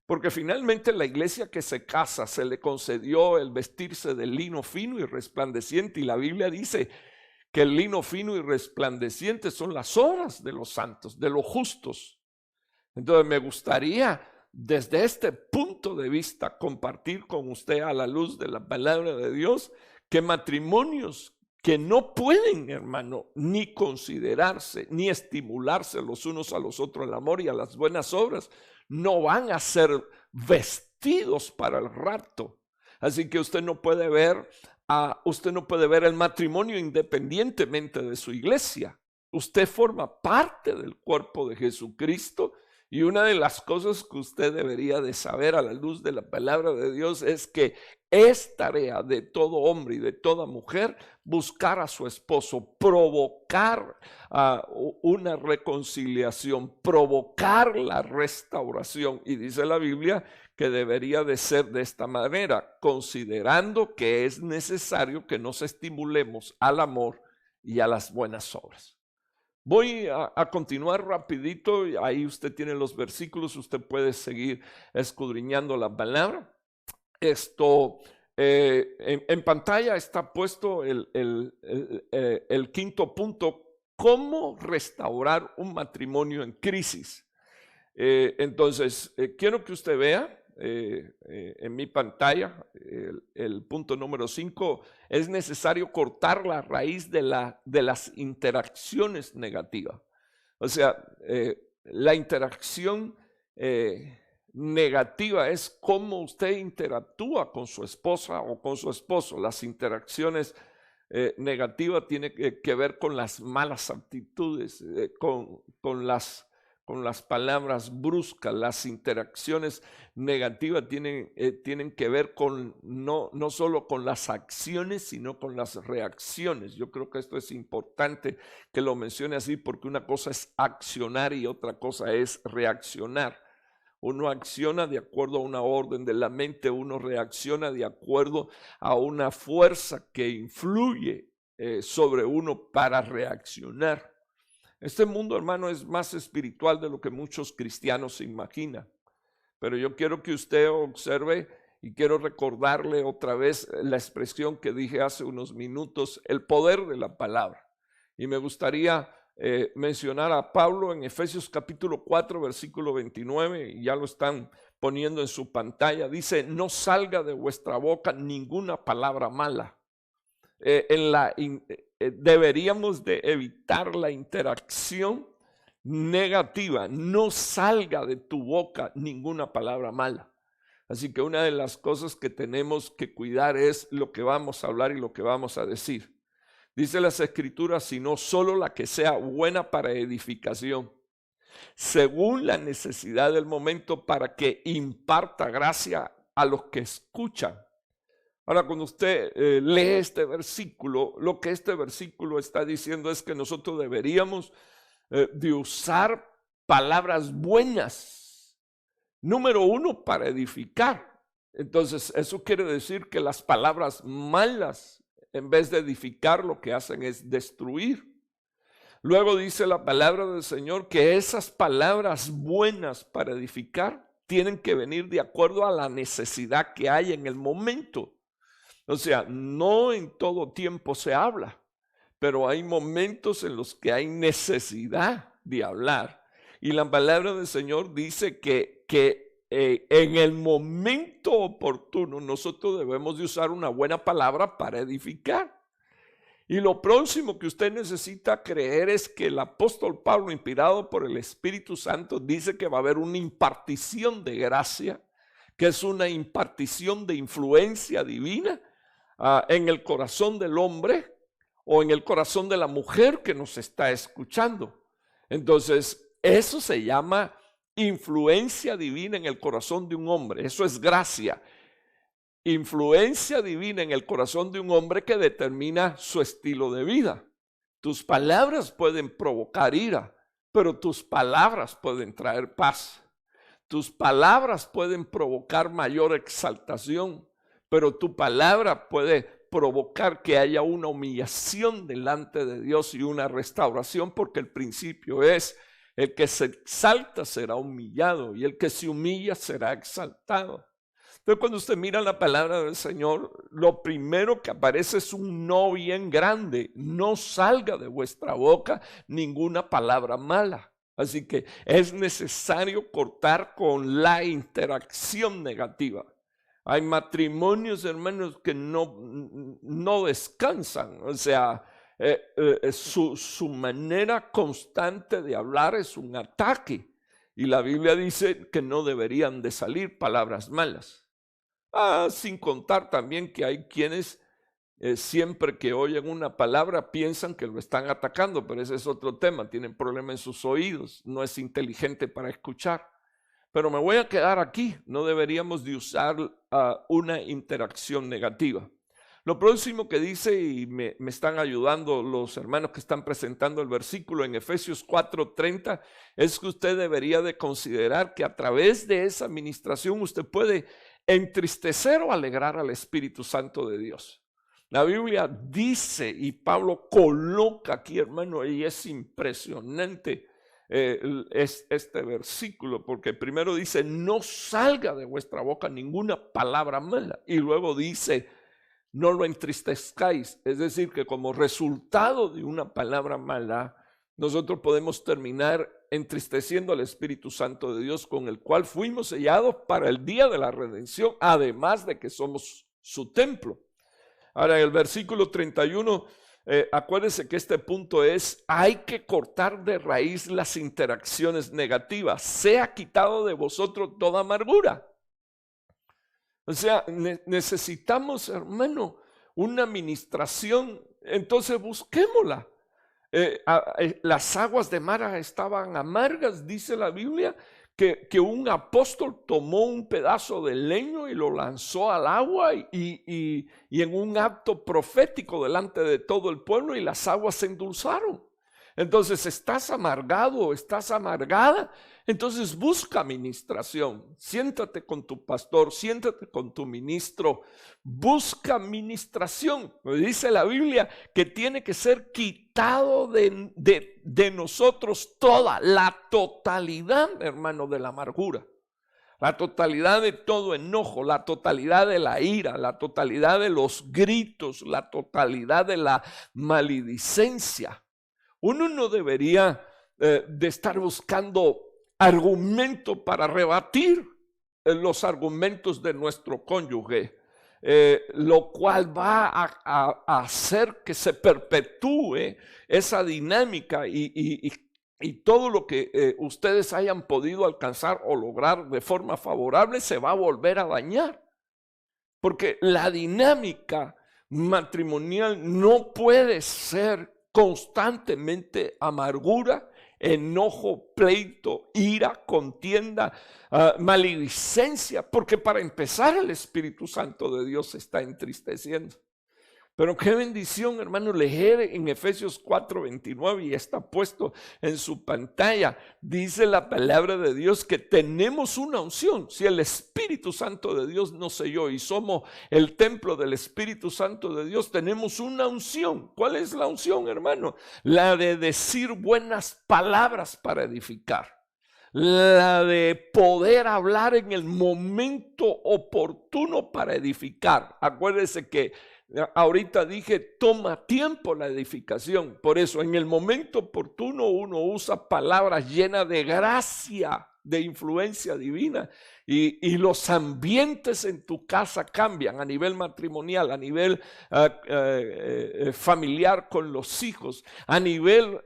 Porque finalmente la iglesia que se casa se le concedió el vestirse de lino fino y resplandeciente, y la Biblia dice que el lino fino y resplandeciente son las obras de los santos, de los justos. Entonces me gustaría desde este punto de vista compartir con usted, a la luz de la palabra de Dios, que matrimonios que no pueden, hermano, ni considerarse, ni estimularse los unos a los otros al amor y a las buenas obras, no van a ser vestidos para el rapto. Así que usted no puede ver el matrimonio independientemente de su iglesia. Usted forma parte del cuerpo de Jesucristo, y una de las cosas que usted debería de saber a la luz de la palabra de Dios es que es tarea de todo hombre y de toda mujer buscar a su esposo, provocar una reconciliación, provocar la restauración. Y dice la Biblia que debería de ser de esta manera, considerando que es necesario que nos estimulemos al amor y a las buenas obras. Voy a continuar rapidito, ahí usted tiene los versículos, usted puede seguir escudriñando la palabra. En pantalla está puesto el quinto punto: cómo restaurar un matrimonio en crisis. Entonces, quiero que usted vea en mi pantalla el punto número 5. Es necesario cortar la raíz de las interacciones negativas. O sea, la interacción negativa es cómo usted interactúa con su esposa o con su esposo. Las interacciones negativas tienen que ver con las malas actitudes, con las palabras bruscas. Las interacciones negativas tienen que ver con no solo con las acciones, sino con las reacciones. Yo creo que esto es importante que lo mencione así, porque una cosa es accionar y otra cosa es reaccionar. Uno acciona de acuerdo a una orden de la mente, uno reacciona de acuerdo a una fuerza que influye sobre uno para reaccionar. Este mundo, hermano, es más espiritual de lo que muchos cristianos se imaginan. Pero yo quiero que usted observe, y quiero recordarle otra vez la expresión que dije hace unos minutos: el poder de la palabra. Y me gustaría mencionar a Pablo en Efesios capítulo 4, versículo 29, y ya lo están poniendo en su pantalla. Dice: no salga de vuestra boca ninguna palabra mala. Deberíamos de evitar la interacción negativa. No salga de tu boca ninguna palabra mala. Así que una de las cosas que tenemos que cuidar es lo que vamos a hablar y lo que vamos a decir. Dice las Escrituras: sino solo la que sea buena para edificación, según la necesidad del momento, para que imparta gracia a los que escuchan. Ahora, cuando usted lee este versículo, lo que este versículo está diciendo es que nosotros deberíamos de usar palabras buenas. Número uno, para edificar. Entonces, eso quiere decir que las palabras malas, en vez de edificar, lo que hacen es destruir. Luego dice la palabra del Señor que esas palabras buenas para edificar tienen que venir de acuerdo a la necesidad que hay en el momento. O sea, no en todo tiempo se habla, pero hay momentos en los que hay necesidad de hablar. Y la palabra del Señor dice que en el momento oportuno nosotros debemos de usar una buena palabra para edificar. Y lo próximo que usted necesita creer es que el apóstol Pablo, inspirado por el Espíritu Santo, dice que va a haber una impartición de gracia, que es una impartición de influencia divina en el corazón del hombre o en el corazón de la mujer que nos está escuchando. Entonces, eso se llama influencia divina en el corazón de un hombre. Eso es gracia. Influencia divina en el corazón de un hombre que determina su estilo de vida. Tus palabras pueden provocar ira, pero tus palabras pueden traer paz. Tus palabras pueden provocar mayor exaltación, pero tu palabra puede provocar que haya una humillación delante de Dios y una restauración, porque el principio es: el que se exalta será humillado y el que se humilla será exaltado. Entonces, cuando usted mira la palabra del Señor, lo primero que aparece es un no bien grande. No salga de vuestra boca ninguna palabra mala. Así que es necesario cortar con la interacción negativa. Hay matrimonios, hermanos, que no descansan. O sea, su manera constante de hablar es un ataque. Y la Biblia dice que no deberían de salir palabras malas. Sin contar también que hay quienes siempre que oyen una palabra piensan que lo están atacando, pero ese es otro tema. Tienen problemas en sus oídos, no es inteligente para escuchar. Pero me voy a quedar aquí. No deberíamos de usar una interacción negativa. Lo próximo que dice, y me están ayudando los hermanos que están presentando el versículo en Efesios 4:30, es que usted debería de considerar que a través de esa administración usted puede entristecer o alegrar al Espíritu Santo de Dios. La Biblia dice, y Pablo coloca aquí, hermano, y es impresionante este versículo, porque primero dice: no salga de vuestra boca ninguna palabra mala, y luego dice: no lo entristezcáis. Es decir, que como resultado de una palabra mala, nosotros podemos terminar entristeciendo al Espíritu Santo de Dios, con el cual fuimos sellados para el día de la redención, además de que somos su templo. Ahora, en el versículo 31, acuérdense que este punto es: hay que cortar de raíz las interacciones negativas. Sea quitado de vosotros toda amargura. O sea, necesitamos, hermano, una administración. Entonces busquémosla. Las aguas de Mara estaban amargas, dice la Biblia, que un apóstol tomó un pedazo de leño y lo lanzó al agua y en un acto profético delante de todo el pueblo, y las aguas se endulzaron. Entonces, estás amargado, estás amargada, entonces busca administración. Siéntate con tu pastor, siéntate con tu ministro, busca administración. Dice la Biblia que tiene que ser quitado de nosotros toda la totalidad, hermano, de la amargura. La totalidad de todo enojo, la totalidad de la ira, la totalidad de los gritos, la totalidad de la maledicencia. Uno no debería de estar buscando argumento para rebatir los argumentos de nuestro cónyuge, lo cual va a hacer que se perpetúe esa dinámica y todo lo que ustedes hayan podido alcanzar o lograr de forma favorable se va a volver a dañar. Porque la dinámica matrimonial no puede ser constantemente amargura, enojo, pleito, ira, contienda, maledicencia, porque para empezar el Espíritu Santo de Dios se está entristeciendo. Pero qué bendición, hermano, leer en Efesios 4:29, y está puesto en su pantalla. Dice la palabra de Dios que tenemos una unción. Si el Espíritu Santo de Dios nos selló y somos el templo del Espíritu Santo de Dios, tenemos una unción. ¿Cuál es la unción, hermano? La de decir buenas palabras para edificar. La de poder hablar en el momento oportuno para edificar. Acuérdese que ahorita dije, toma tiempo la edificación. Por eso, en el momento oportuno uno usa palabras llenas de gracia, de influencia divina, y los ambientes en tu casa cambian a nivel matrimonial, a nivel familiar con los hijos, a nivel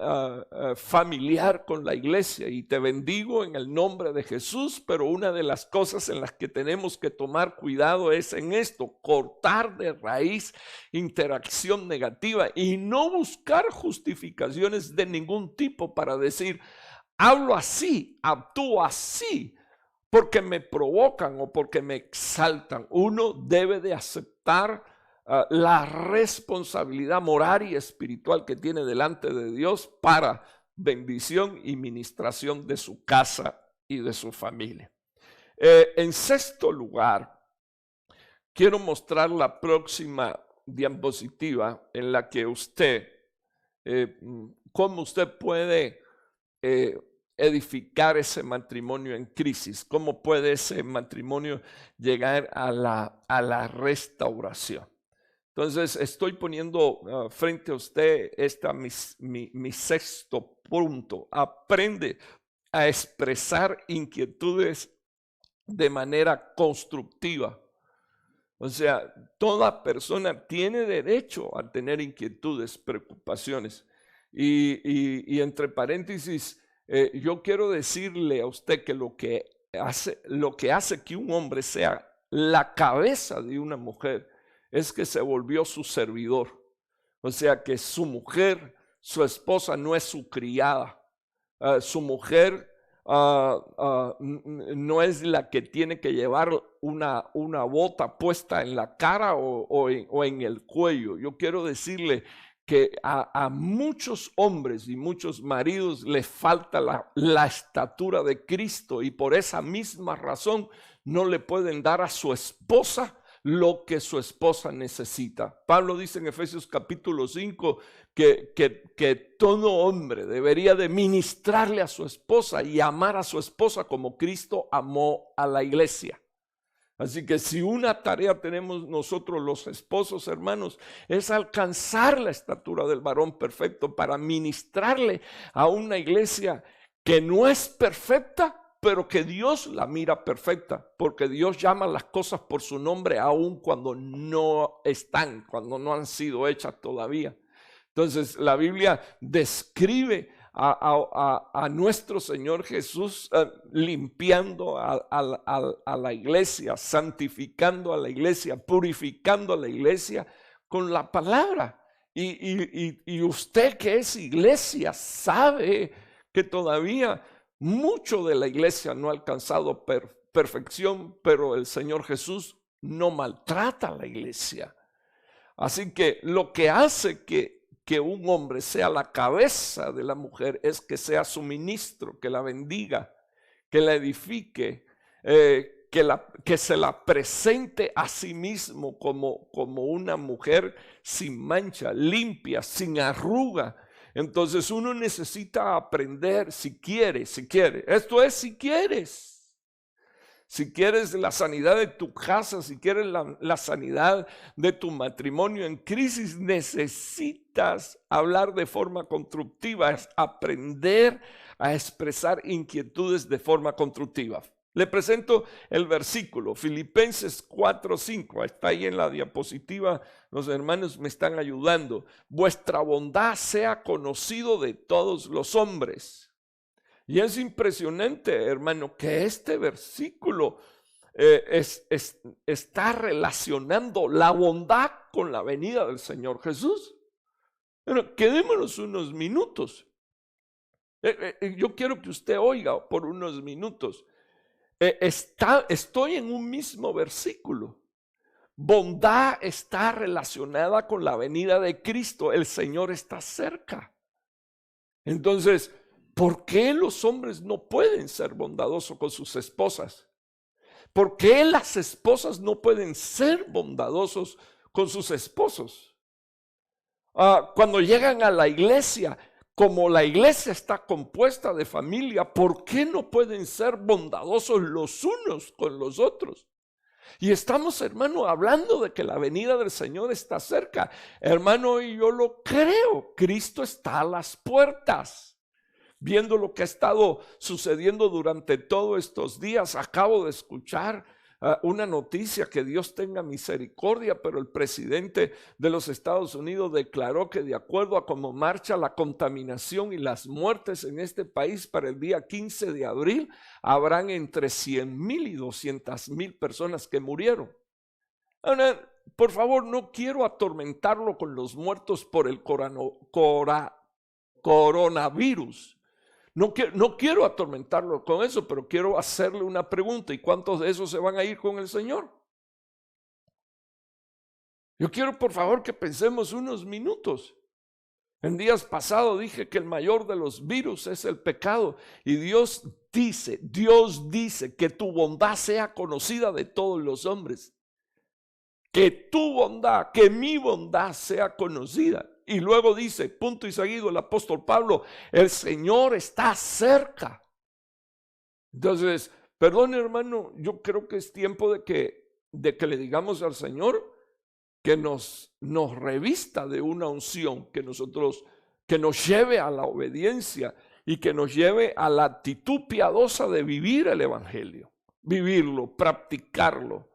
familiar con la iglesia. Y te bendigo en el nombre de Jesús, pero una de las cosas en las que tenemos que tomar cuidado es en esto: cortar de raíz interacción negativa y no buscar justificaciones de ningún tipo para decir, hablo así, actúo así, porque me provocan o porque me exaltan. Uno debe de aceptar la responsabilidad moral y espiritual que tiene delante de Dios para bendición y ministración de su casa y de su familia. En sexto lugar, quiero mostrar la próxima diapositiva en la que usted, cómo usted puede edificar ese matrimonio en crisis, cómo puede ese matrimonio llegar a la restauración. Entonces, estoy poniendo frente a usted mi sexto punto. Aprende a expresar inquietudes de manera constructiva. O sea, toda persona tiene derecho a tener inquietudes, preocupaciones. Y entre paréntesis, yo quiero decirle a usted que lo que hace que un hombre sea la cabeza de una mujer es que se volvió su servidor. O sea, que su mujer, su esposa, no es su criada. Su mujer no es la que tiene que llevar una bota puesta en la cara o en el cuello. Yo quiero decirle que a muchos hombres y muchos maridos les falta la estatura de Cristo, y por esa misma razón no le pueden dar a su esposa lo que su esposa necesita. Pablo dice en Efesios capítulo 5 que todo hombre debería de ministrarle a su esposa y amar a su esposa como Cristo amó a la iglesia. Así que si una tarea tenemos nosotros los esposos, hermanos, es alcanzar la estatura del varón perfecto para ministrarle a una iglesia que no es perfecta, pero que Dios la mira perfecta, porque Dios llama las cosas por su nombre aun cuando no están, cuando no han sido hechas todavía. Entonces la Biblia describe a nuestro Señor Jesús limpiando a la iglesia, santificando a la iglesia, purificando a la iglesia con la palabra. Y usted que es iglesia sabe que todavía mucho de la iglesia no ha alcanzado perfección, pero el Señor Jesús no maltrata a la iglesia. Así que lo que hace que un hombre sea la cabeza de la mujer es que sea su ministro, que la bendiga, que la edifique, que se la presente a sí mismo como una mujer sin mancha, limpia, sin arruga. Entonces uno necesita aprender si quiere. Esto es si quieres. Si quieres la sanidad de tu casa, si quieres la sanidad de tu matrimonio en crisis, necesitas hablar de forma constructiva, aprender a expresar inquietudes de forma constructiva. Le presento el versículo, Filipenses 4:5, está ahí en la diapositiva, los hermanos me están ayudando. Vuestra bondad sea conocido de todos los hombres. Y es impresionante, hermano, que este versículo está relacionando la bondad con la venida del Señor Jesús. Bueno, quedémonos unos minutos. Yo quiero que usted oiga por unos minutos. Estoy en un mismo versículo. Bondad está relacionada con la venida de Cristo. El Señor está cerca. Entonces, ¿por qué los hombres no pueden ser bondadosos con sus esposas? ¿Por qué las esposas no pueden ser bondadosos con sus esposos? Cuando llegan a la iglesia, como la iglesia está compuesta de familia, ¿por qué no pueden ser bondadosos los unos con los otros? Y estamos, hermano, hablando de que la venida del Señor está cerca. Hermano, y yo lo creo, Cristo está a las puertas. Viendo lo que ha estado sucediendo durante todos estos días, acabo de escuchar una noticia, que Dios tenga misericordia, pero el presidente de los Estados Unidos declaró que de acuerdo a cómo marcha la contaminación y las muertes en este país para el día 15 de abril, habrán entre 100,000 y 200,000 personas que murieron. Ahora, por favor, no quiero atormentarlo con los muertos por el coronavirus. No quiero atormentarlo con eso, pero quiero hacerle una pregunta. ¿Y cuántos de esos se van a ir con el Señor? Yo quiero, por favor, que pensemos unos minutos. En días pasados dije que el mayor de los virus es el pecado. Y Dios dice que tu bondad sea conocida de todos los hombres. Que tu bondad, que mi bondad sea conocida. Y luego dice, punto y seguido, el apóstol Pablo, el Señor está cerca. Entonces, perdón hermano, yo creo que es tiempo de que le digamos al Señor que nos revista de una unción, que nos lleve a la obediencia y que nos lleve a la actitud piadosa de vivir el evangelio, vivirlo, practicarlo.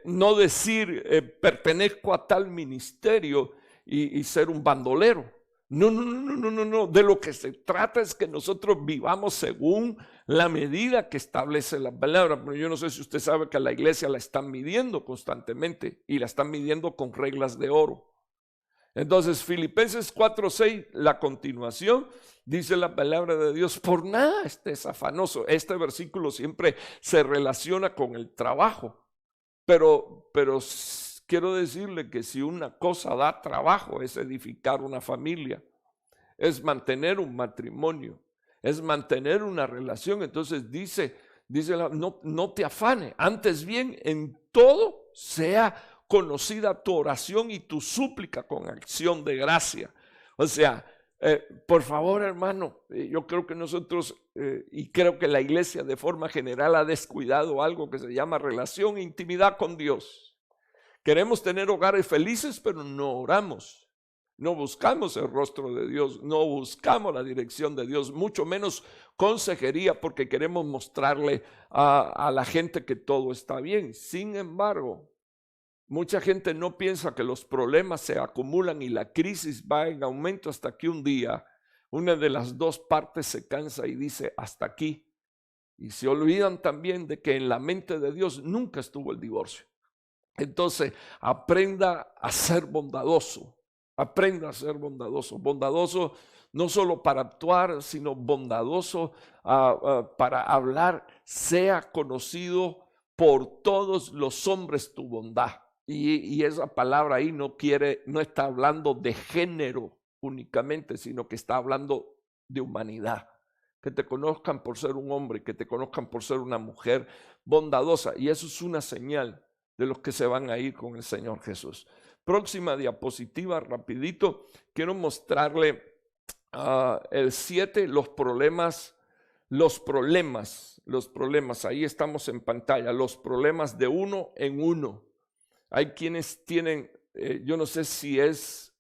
No decir pertenezco a tal ministerio y ser un bandolero. No. De lo que se trata es que nosotros vivamos según la medida que establece la palabra. Pero yo no sé si usted sabe que a la iglesia la están midiendo constantemente y la están midiendo con reglas de oro. Entonces, Filipenses 4:6, la continuación, dice la palabra de Dios, por nada estés afanoso. Este versículo siempre se relaciona con el trabajo, pero quiero decirle que si una cosa da trabajo es edificar una familia, es mantener un matrimonio, es mantener una relación. Entonces dice no te afane, antes bien en todo sea conocida tu oración y tu súplica con acción de gracia. O sea, por favor hermano, yo creo que nosotros y creo que la iglesia de forma general ha descuidado algo que se llama relación e intimidad con Dios. Queremos tener hogares felices, pero no oramos, no buscamos el rostro de Dios, no buscamos la dirección de Dios, mucho menos consejería porque queremos mostrarle a la gente que todo está bien. Sin embargo, mucha gente no piensa que los problemas se acumulan y la crisis va en aumento hasta que un día una de las dos partes se cansa y dice hasta aquí. Y se olvidan también de que en la mente de Dios nunca estuvo el divorcio. Entonces, aprenda a ser bondadoso, bondadoso no solo para actuar, sino bondadoso para hablar. Sea conocido por todos los hombres tu bondad. Y esa palabra ahí no está hablando de género únicamente, sino que está hablando de humanidad. Que te conozcan por ser un hombre, que te conozcan por ser una mujer bondadosa. Y eso es una señal de los que se van a ir con el Señor Jesús. Próxima diapositiva, rapidito. Quiero mostrarle el 7, los problemas. Ahí estamos en pantalla. Los problemas de uno en uno. Hay quienes tienen, yo no sé si es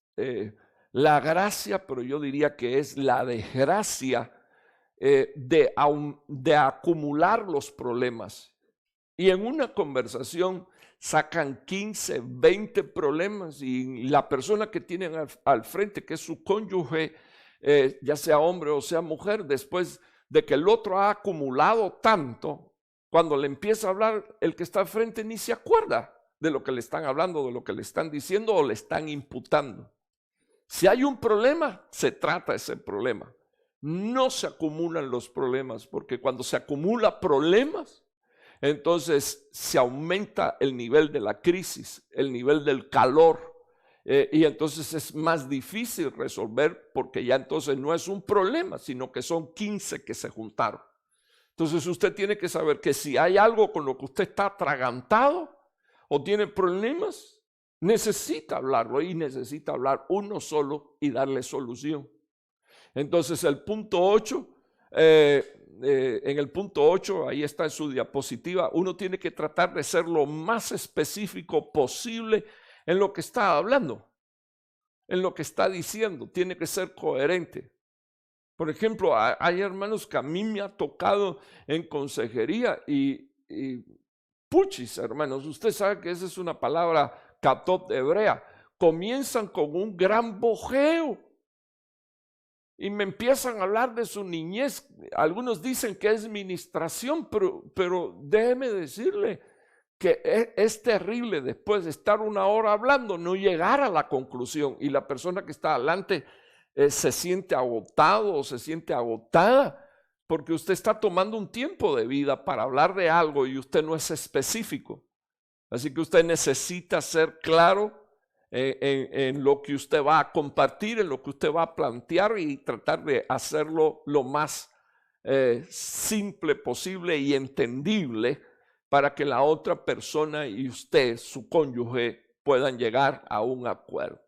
la gracia, pero yo diría que es la desgracia de acumular los problemas. Y en una conversación sacan 15, 20 problemas y la persona que tienen al frente, que es su cónyuge, ya sea hombre o sea mujer, después de que el otro ha acumulado tanto, cuando le empieza a hablar, el que está al frente ni se acuerda de lo que le están hablando, de lo que le están diciendo o le están imputando. Si hay un problema, se trata ese problema. No se acumulan los problemas, porque cuando se acumulan problemas, entonces se aumenta el nivel de la crisis, el nivel del calor, y entonces es más difícil resolver porque ya entonces no es un problema, sino que son 15 que se juntaron. Entonces usted tiene que saber que si hay algo con lo que usted está atragantado o tiene problemas, necesita hablarlo y necesita hablar uno solo y darle solución. Entonces el punto 8, en el punto 8, ahí está en su diapositiva, uno tiene que tratar de ser lo más específico posible en lo que está hablando, en lo que está diciendo, tiene que ser coherente. Por ejemplo, hay hermanos que a mí me ha tocado en consejería y puchis, hermanos, usted sabe que esa es una palabra katot hebrea, comienzan con un gran bojeo. Y me empiezan a hablar de su niñez. Algunos dicen que es ministración, pero déjeme decirle que es terrible después de estar una hora hablando, no llegar a la conclusión. Y la persona que está adelante se siente agotado o se siente agotada porque usted está tomando un tiempo de vida para hablar de algo y usted no es específico. Así que usted necesita ser claro en lo que usted va a compartir, en lo que usted va a plantear y tratar de hacerlo lo más simple posible y entendible para que la otra persona y usted, su cónyuge, puedan llegar a un acuerdo.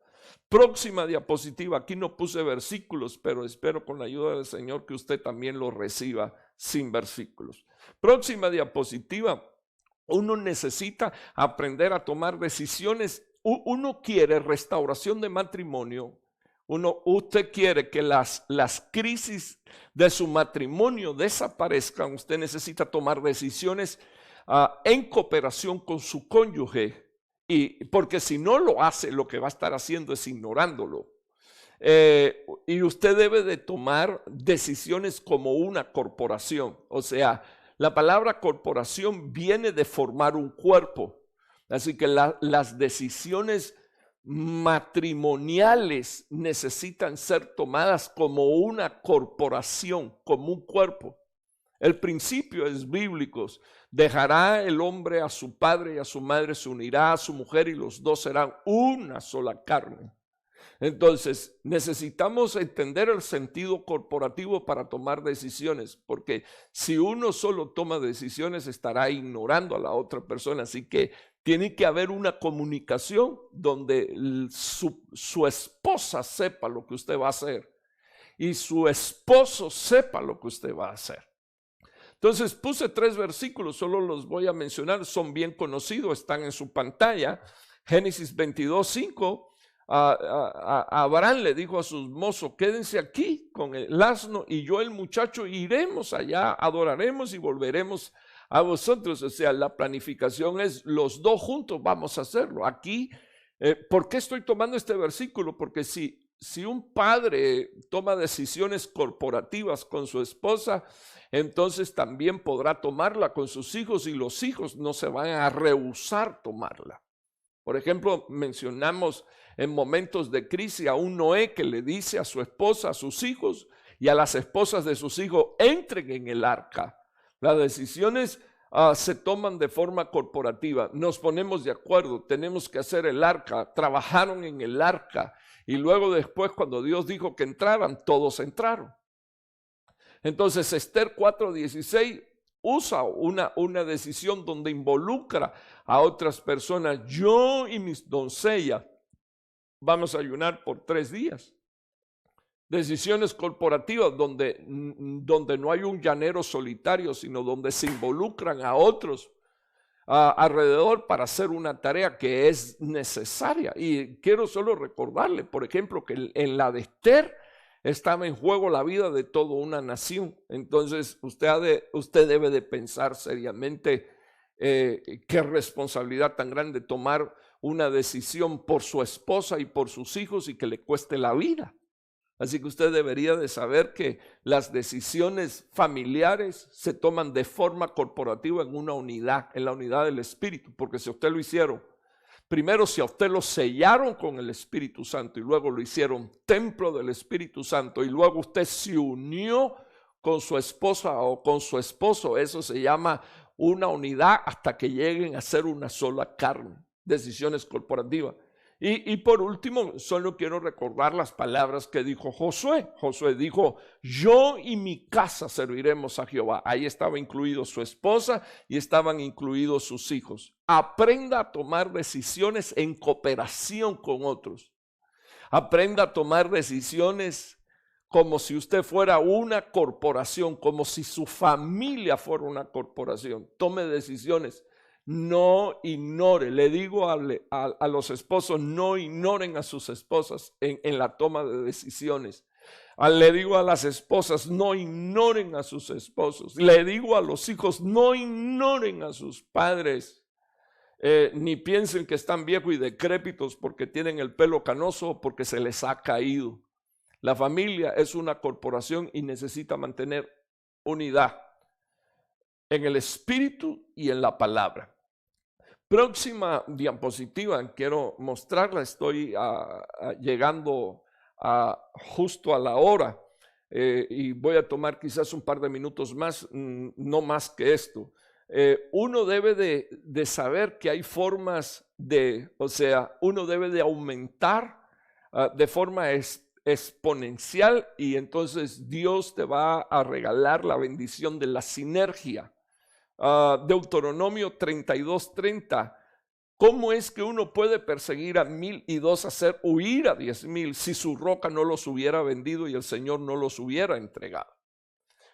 Próxima diapositiva, aquí no puse versículos, pero espero con la ayuda del Señor que usted también lo reciba sin versículos. Próxima diapositiva, uno necesita aprender a tomar decisiones. Uno quiere restauración de matrimonio, usted quiere que las crisis de su matrimonio desaparezcan, usted necesita tomar decisiones en cooperación con su cónyuge, y porque si no lo hace, lo que va a estar haciendo es ignorándolo. Y usted debe de tomar decisiones como una corporación. O sea, la palabra corporación viene de formar un cuerpo. Así que las decisiones matrimoniales necesitan ser tomadas como una corporación, como un cuerpo. El principio es bíblico. Dejará el hombre a su padre y a su madre, se unirá a su mujer y los dos serán una sola carne. Entonces, necesitamos entender el sentido corporativo para tomar decisiones, porque si uno solo toma decisiones, estará ignorando a la otra persona. Así que tiene que haber una comunicación donde su esposa sepa lo que usted va a hacer y su esposo sepa lo que usted va a hacer. Entonces puse 3 versículos, solo los voy a mencionar, son bien conocidos, están en su pantalla. Génesis 22:5, Abraham le dijo a sus mozos, quédense aquí con el asno y yo el muchacho iremos allá, adoraremos y volveremos a vosotros. O sea, la planificación es los dos juntos vamos a hacerlo. Aquí, ¿por qué estoy tomando este versículo? Porque si un padre toma decisiones corporativas con su esposa, entonces también podrá tomarla con sus hijos y los hijos no se van a rehusar tomarla. Por ejemplo, mencionamos en momentos de crisis a un Noé que le dice a su esposa, a sus hijos y a las esposas de sus hijos, entren en el arca. Las decisiones se toman de forma corporativa, nos ponemos de acuerdo, tenemos que hacer el arca, trabajaron en el arca y luego después cuando Dios dijo que entraran, todos entraron. Entonces Esther 4:16 usa una decisión donde involucra a otras personas. Yo y mis doncellas vamos a ayunar por 3 días. Decisiones corporativas donde no hay un llanero solitario, sino donde se involucran a otros alrededor para hacer una tarea que es necesaria. Y quiero solo recordarle, por ejemplo, que en la de Esther estaba en juego la vida de toda una nación. Entonces usted debe de pensar seriamente qué responsabilidad tan grande tomar una decisión por su esposa y por sus hijos y que le cueste la vida. Así que usted debería de saber que las decisiones familiares se toman de forma corporativa en una unidad, en la unidad del Espíritu, porque si usted lo hicieron, primero si a usted lo sellaron con el Espíritu Santo y luego lo hicieron templo del Espíritu Santo y luego usted se unió con su esposa o con su esposo, eso se llama una unidad hasta que lleguen a ser una sola carne. Decisiones corporativas. Y por último, solo quiero recordar las palabras que dijo Josué. Josué dijo, yo y mi casa serviremos a Jehová. Ahí estaba incluido su esposa y estaban incluidos sus hijos. Aprenda a tomar decisiones en cooperación con otros. Aprenda a tomar decisiones como si usted fuera una corporación, como si su familia fuera una corporación. Tome decisiones. No ignore, le digo a los esposos, no ignoren a sus esposas en la toma de decisiones. Le digo a las esposas, no ignoren a sus esposos. Le digo a los hijos, no ignoren a sus padres. Ni piensen que están viejos y decrépitos porque tienen el pelo canoso o porque se les ha caído. La familia es una corporación y necesita mantener unidad en el espíritu y en la palabra. Próxima diapositiva, quiero mostrarla, estoy llegando justo a la hora. Y voy a tomar quizás un par de minutos más, no más que esto. Uno debe de saber que hay formas uno debe de aumentar de forma exponencial, y entonces Dios te va a regalar la bendición de la sinergia. Deuteronomio 32:30. ¿Cómo es que uno puede perseguir a 1000 y dos hacer huir a 10,000 si su roca no los hubiera vendido y el Señor no los hubiera entregado?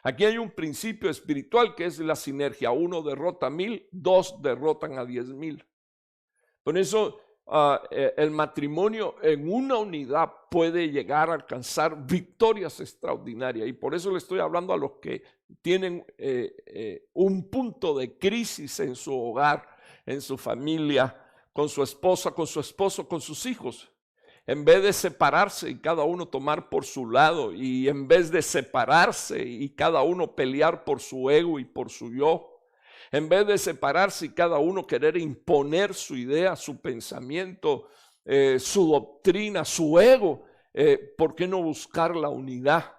Aquí hay un principio espiritual que es la sinergia. Uno derrota a 1000, dos derrotan a 10,000. Por eso el matrimonio en una unidad puede llegar a alcanzar victorias extraordinarias. Y por eso le estoy hablando a los que tienen un punto de crisis en su hogar, en su familia, con su esposa, con su esposo, con sus hijos. En vez de separarse y cada uno tomar por su lado, y en vez de separarse y cada uno pelear por su ego y por su yo, en vez de separarse y cada uno querer imponer su idea, su pensamiento, su doctrina, su ego, ¿por qué no buscar la unidad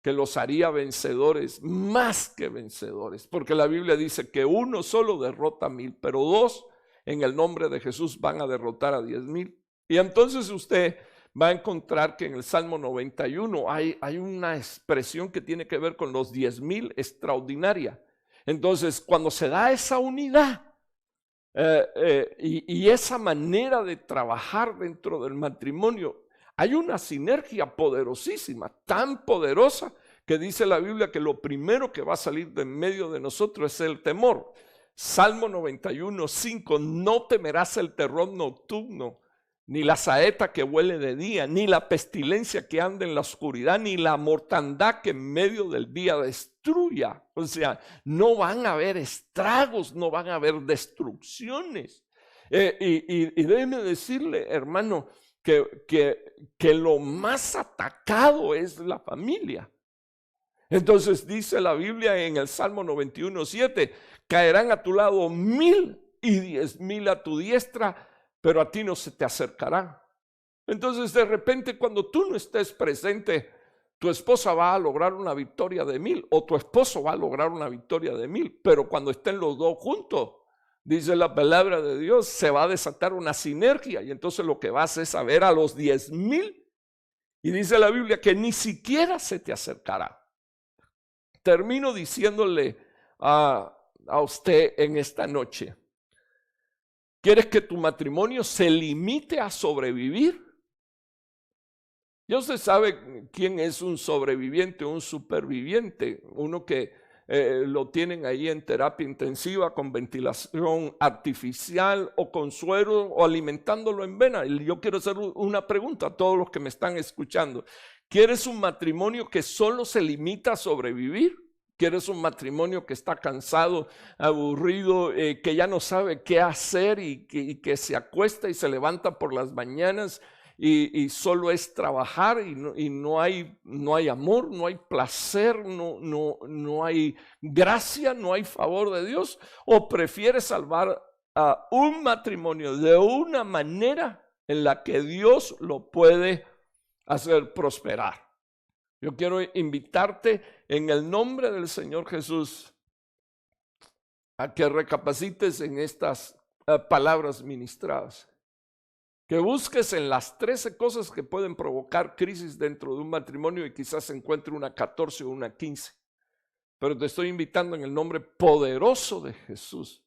que los haría vencedores, más que vencedores? Porque la Biblia dice que uno solo derrota a 1000, pero dos en el nombre de Jesús van a derrotar a 10,000. Y entonces usted va a encontrar que en el Salmo 91 hay una expresión que tiene que ver con los 10,000 extraordinaria. Entonces, cuando se da esa unidad y esa manera de trabajar dentro del matrimonio, hay una sinergia poderosísima, tan poderosa que dice la Biblia que lo primero que va a salir de en medio de nosotros es el temor. Salmo 91:5, no temerás el terror nocturno, ni la saeta que huele de día, ni la pestilencia que anda en la oscuridad, ni la mortandad que en medio del día destruya. O sea, no van a haber estragos, no van a haber destrucciones. Y déjeme decirle, hermano, que lo más atacado es la familia. Entonces dice la Biblia en el Salmo 91:7, caerán a tu lado 1000 y 10,000 a tu diestra, pero a ti no se te acercará. Entonces de repente cuando tú no estés presente, tu esposa va a lograr una victoria de 1000 o tu esposo va a lograr una victoria de 1000, pero cuando estén los dos juntos, dice la palabra de Dios, se va a desatar una sinergia, y entonces lo que vas es a ver a los 10,000, y dice la Biblia que ni siquiera se te acercará. Termino diciéndole a usted en esta noche, ¿quieres que tu matrimonio se limite a sobrevivir? Ya usted sabe quién es un sobreviviente o un superviviente, uno que lo tienen ahí en terapia intensiva con ventilación artificial o con suero o alimentándolo en vena. Y yo quiero hacer una pregunta a todos los que me están escuchando. ¿Quieres un matrimonio que solo se limita a sobrevivir? ¿Quieres un matrimonio que está cansado, aburrido, que ya no sabe qué hacer y que se acuesta y se levanta por las mañanas y solo es trabajar y no hay amor, no hay placer, no hay gracia, no hay favor de Dios? ¿O prefieres salvar a un matrimonio de una manera en la que Dios lo puede hacer prosperar? Yo quiero invitarte en el nombre del Señor Jesús a que recapacites en estas palabras ministradas, que busques en las 13 cosas que pueden provocar crisis dentro de un matrimonio y quizás encuentre una 14 o una 15. Pero te estoy invitando en el nombre poderoso de Jesús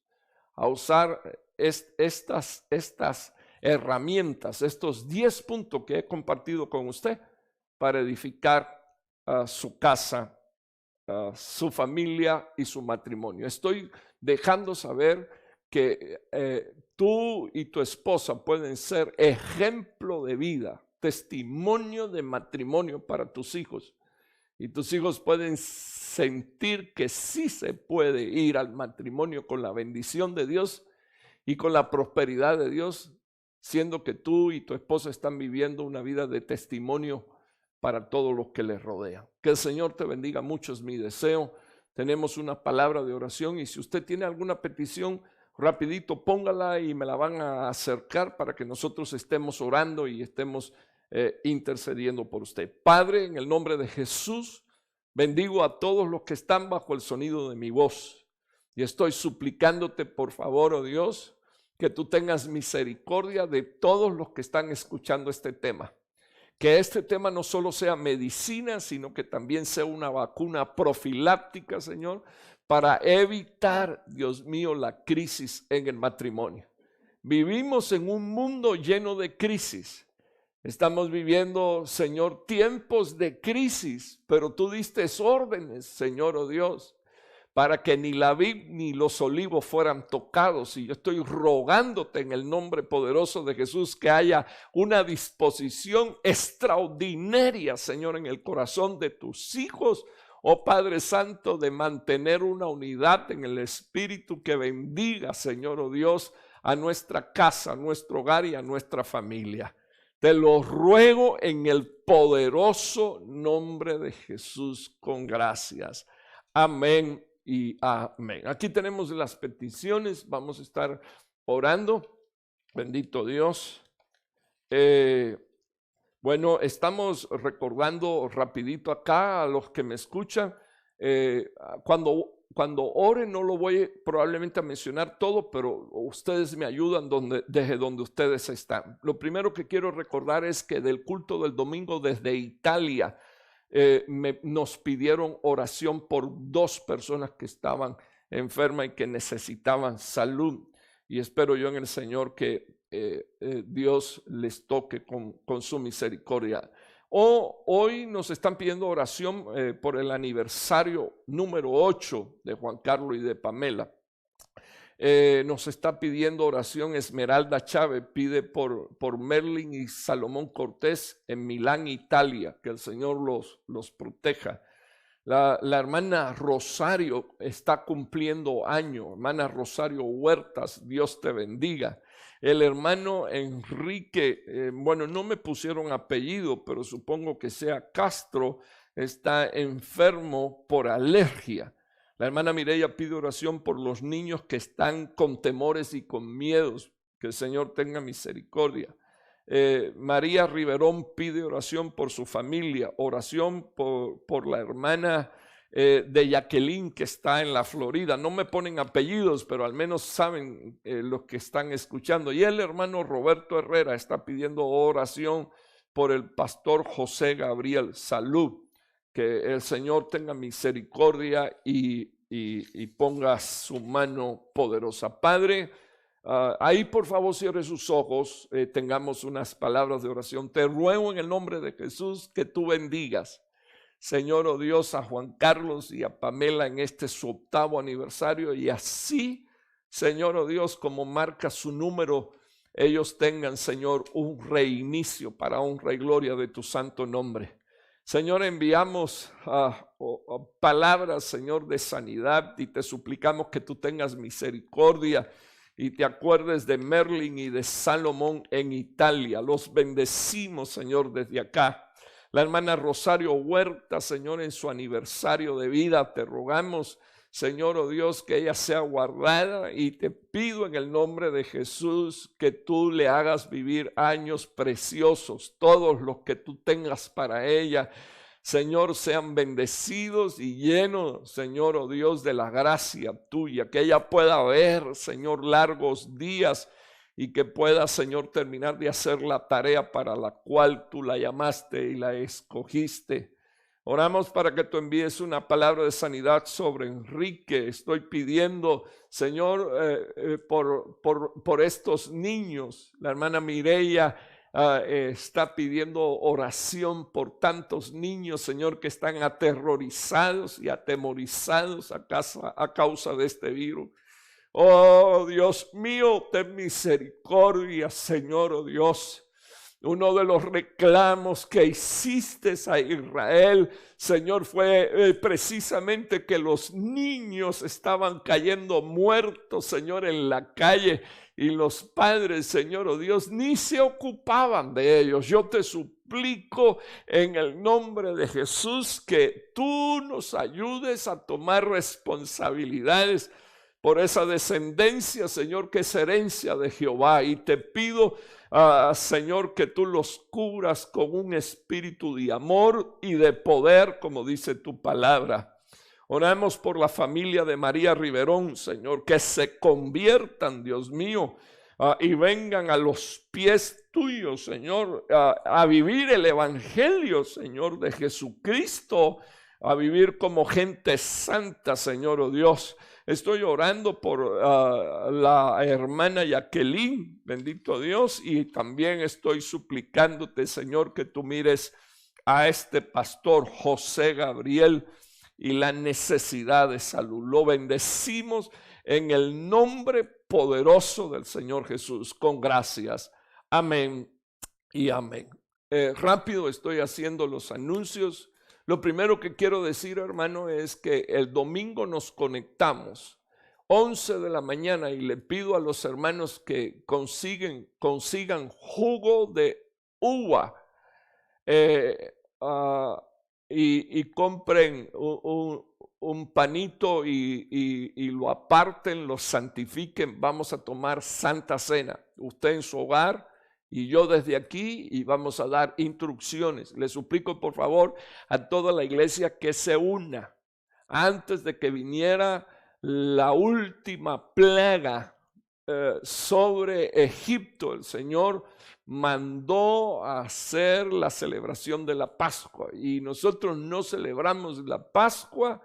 a usar estas herramientas, estos 10 puntos que he compartido con usted para edificar su casa, su familia y su matrimonio. Estoy dejando saber que tú y tu esposa pueden ser ejemplo de vida, testimonio de matrimonio para tus hijos. Y tus hijos pueden sentir que sí se puede ir al matrimonio con la bendición de Dios y con la prosperidad de Dios, siendo que tú y tu esposa están viviendo una vida de testimonio para todos los que les rodean. Que el Señor te bendiga mucho, es mi deseo. Tenemos una palabra de oración y si usted tiene alguna petición, rapidito póngala y me la van a acercar para que nosotros estemos orando y estemos intercediendo por usted. Padre, en el nombre de Jesús, bendigo a todos los que están bajo el sonido de mi voz. Y estoy suplicándote, por favor, oh Dios, que tú tengas misericordia de todos los que están escuchando este tema. Que este tema no solo sea medicina, sino que también sea una vacuna profiláctica, Señor, para evitar, Dios mío, la crisis en el matrimonio. Vivimos en un mundo lleno de crisis. Estamos viviendo, Señor, tiempos de crisis, pero tú diste órdenes, Señor, oh Dios, para que ni la vid ni los olivos fueran tocados. Y yo estoy rogándote en el nombre poderoso de Jesús que haya una disposición extraordinaria, Señor, en el corazón de tus hijos, oh Padre Santo, de mantener una unidad en el Espíritu que bendiga, Señor, oh Dios, a nuestra casa, a nuestro hogar y a nuestra familia. Te lo ruego en el poderoso nombre de Jesús con gracias. Amén y amén. Aquí tenemos las peticiones, vamos a estar orando. Bendito Dios. Bueno, estamos recordando rapidito acá a los que me escuchan. Cuando ore no lo voy probablemente a mencionar todo, pero ustedes me ayudan desde donde ustedes están. Lo primero que quiero recordar es que del culto del domingo desde Italia, nos pidieron oración por 2 personas que estaban enfermas y que necesitaban salud. Y espero yo en el Señor que Dios les toque con su misericordia. Hoy nos están pidiendo oración por el aniversario número 8 de Juan Carlos y de Pamela. Nos está pidiendo oración Esmeralda Chávez, pide por Merlin y Salomón Cortés en Milán, Italia, que el Señor los proteja. La hermana Rosario está cumpliendo año, hermana Rosario Huertas, Dios te bendiga. El hermano Enrique, bueno, no me pusieron apellido, pero supongo que sea Castro, está enfermo por alergia. La hermana Mireya pide oración por los niños que están con temores y con miedos. Que el Señor tenga misericordia. María Riverón pide oración por su familia. Oración por la hermana de Jacqueline que está en la Florida. No me ponen apellidos, pero al menos saben los que están escuchando. Y el hermano Roberto Herrera está pidiendo oración por el pastor José Gabriel. Salud. Que el Señor tenga misericordia y ponga su mano poderosa. Padre, ahí por favor cierre sus ojos, tengamos unas palabras de oración. Te ruego en el nombre de Jesús que tú bendigas, Señor, oh Dios, a Juan Carlos y a Pamela en este su 8º aniversario, y así, Señor, oh Dios, como marca su número, ellos tengan, Señor, un reinicio para honra y gloria de tu santo nombre. Señor, enviamos palabras, Señor, de sanidad y te suplicamos que tú tengas misericordia y te acuerdes de Merlin y de Salomón en Italia. Los bendecimos, Señor, desde acá. La hermana Rosario Huerta, Señor, en su aniversario de vida, te rogamos, Señor, oh Dios, que ella sea guardada y te pido en el nombre de Jesús que tú le hagas vivir años preciosos, todos los que tú tengas para ella, Señor, sean bendecidos y llenos, Señor, oh Dios, de la gracia tuya, que ella pueda ver, Señor, largos días y que pueda, Señor, terminar de hacer la tarea para la cual tú la llamaste y la escogiste. Oramos para que tú envíes una palabra de sanidad sobre Enrique. Estoy pidiendo, Señor, por estos niños. La hermana Mireya está pidiendo oración por tantos niños, Señor, que están aterrorizados y atemorizados a causa de este virus. Oh, Dios mío, ten misericordia, Señor, oh Dios. Uno de los reclamos que hiciste a Israel, Señor, fue precisamente que los niños estaban cayendo muertos, Señor, en la calle, y los padres, Señor, oh Dios, ni se ocupaban de ellos. Yo te suplico en el nombre de Jesús que tú nos ayudes a tomar responsabilidades por esa descendencia, Señor, que es herencia de Jehová. Y te pido, Señor, que tú los cubras con un espíritu de amor y de poder, como dice tu palabra. Oramos por la familia de María Riverón, Señor, que se conviertan, Dios mío, y vengan a los pies tuyos, Señor, a vivir el evangelio, Señor, de Jesucristo, a vivir como gente santa, Señor, oh Dios. Estoy orando por la hermana Jacqueline, bendito Dios, y también estoy suplicándote, Señor, que tú mires a este pastor José Gabriel y la necesidad de salud. Lo bendecimos en el nombre poderoso del Señor Jesús, con gracias. Amén y amén. Rápido estoy haciendo los anuncios. Lo primero que quiero decir, hermano, es que el domingo nos conectamos 11 de la mañana y le pido a los hermanos que consigan jugo de uva y compren un panito y lo aparten, lo santifiquen. Vamos a tomar Santa Cena, usted en su hogar y yo desde aquí, y vamos a dar instrucciones. Le suplico por favor a toda la iglesia que se una antes de que viniera la última plaga sobre Egipto. El Señor mandó a hacer la celebración de la Pascua y nosotros no celebramos la Pascua,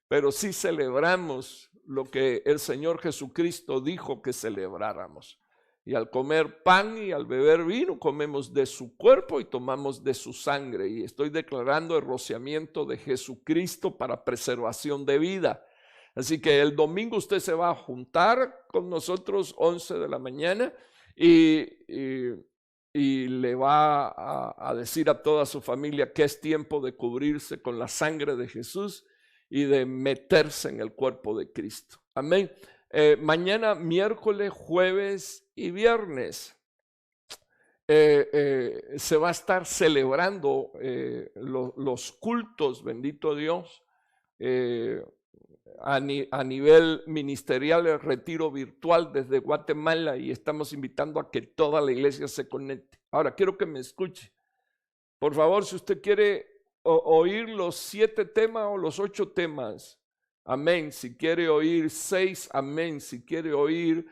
pero sí celebramos lo que el Señor Jesucristo dijo que celebráramos. Y al comer pan y al beber vino, comemos de su cuerpo y tomamos de su sangre. Y estoy declarando el rociamiento de Jesucristo para preservación de vida. Así que el domingo usted se va a juntar con nosotros 11 de la mañana y le va a decir a toda su familia que es tiempo de cubrirse con la sangre de Jesús y de meterse en el cuerpo de Cristo. Amén. Mañana, miércoles, jueves y viernes se va a estar celebrando los cultos, bendito Dios, a nivel ministerial, el retiro virtual desde Guatemala, y estamos invitando a que toda la iglesia se conecte. Ahora, quiero que me escuche. Por favor, si usted quiere oír los 7 temas o los 8 temas, amén. Si quiere oír 6, amén. Si quiere oír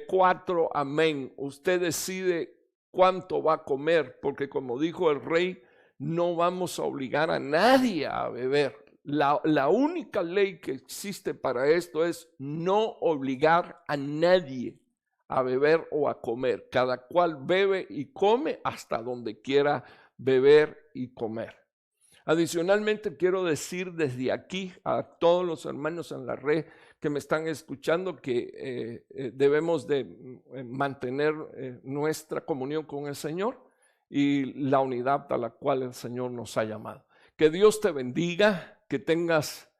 4, amén. Usted decide cuánto va a comer, porque como dijo el rey, no vamos a obligar a nadie a beber. La única ley que existe para esto es no obligar a nadie a beber o a comer. Cada cual bebe y come hasta donde quiera beber y comer. Adicionalmente, quiero decir desde aquí a todos los hermanos en la red que me están escuchando que debemos de mantener nuestra comunión con el Señor y la unidad a la cual el Señor nos ha llamado. Que Dios te bendiga, que tengas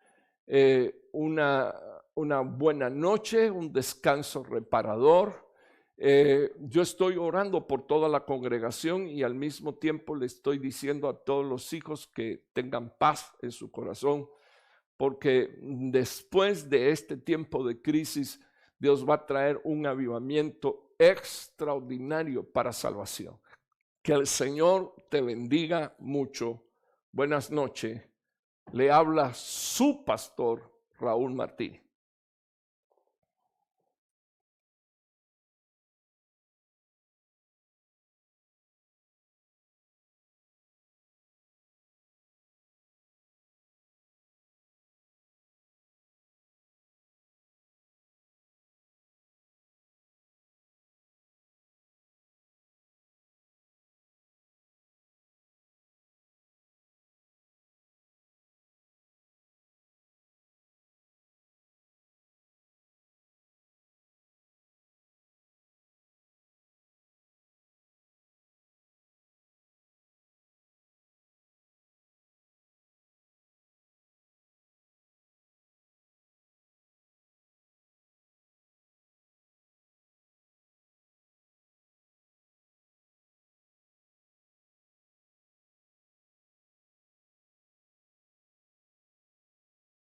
una buena noche, un descanso reparador. Yo estoy orando por toda la congregación y al mismo tiempo le estoy diciendo a todos los hijos que tengan paz en su corazón, porque después de este tiempo de crisis, Dios va a traer un avivamiento extraordinario para salvación. Que el Señor te bendiga mucho. Buenas noches. Le habla su pastor Raúl Martínez.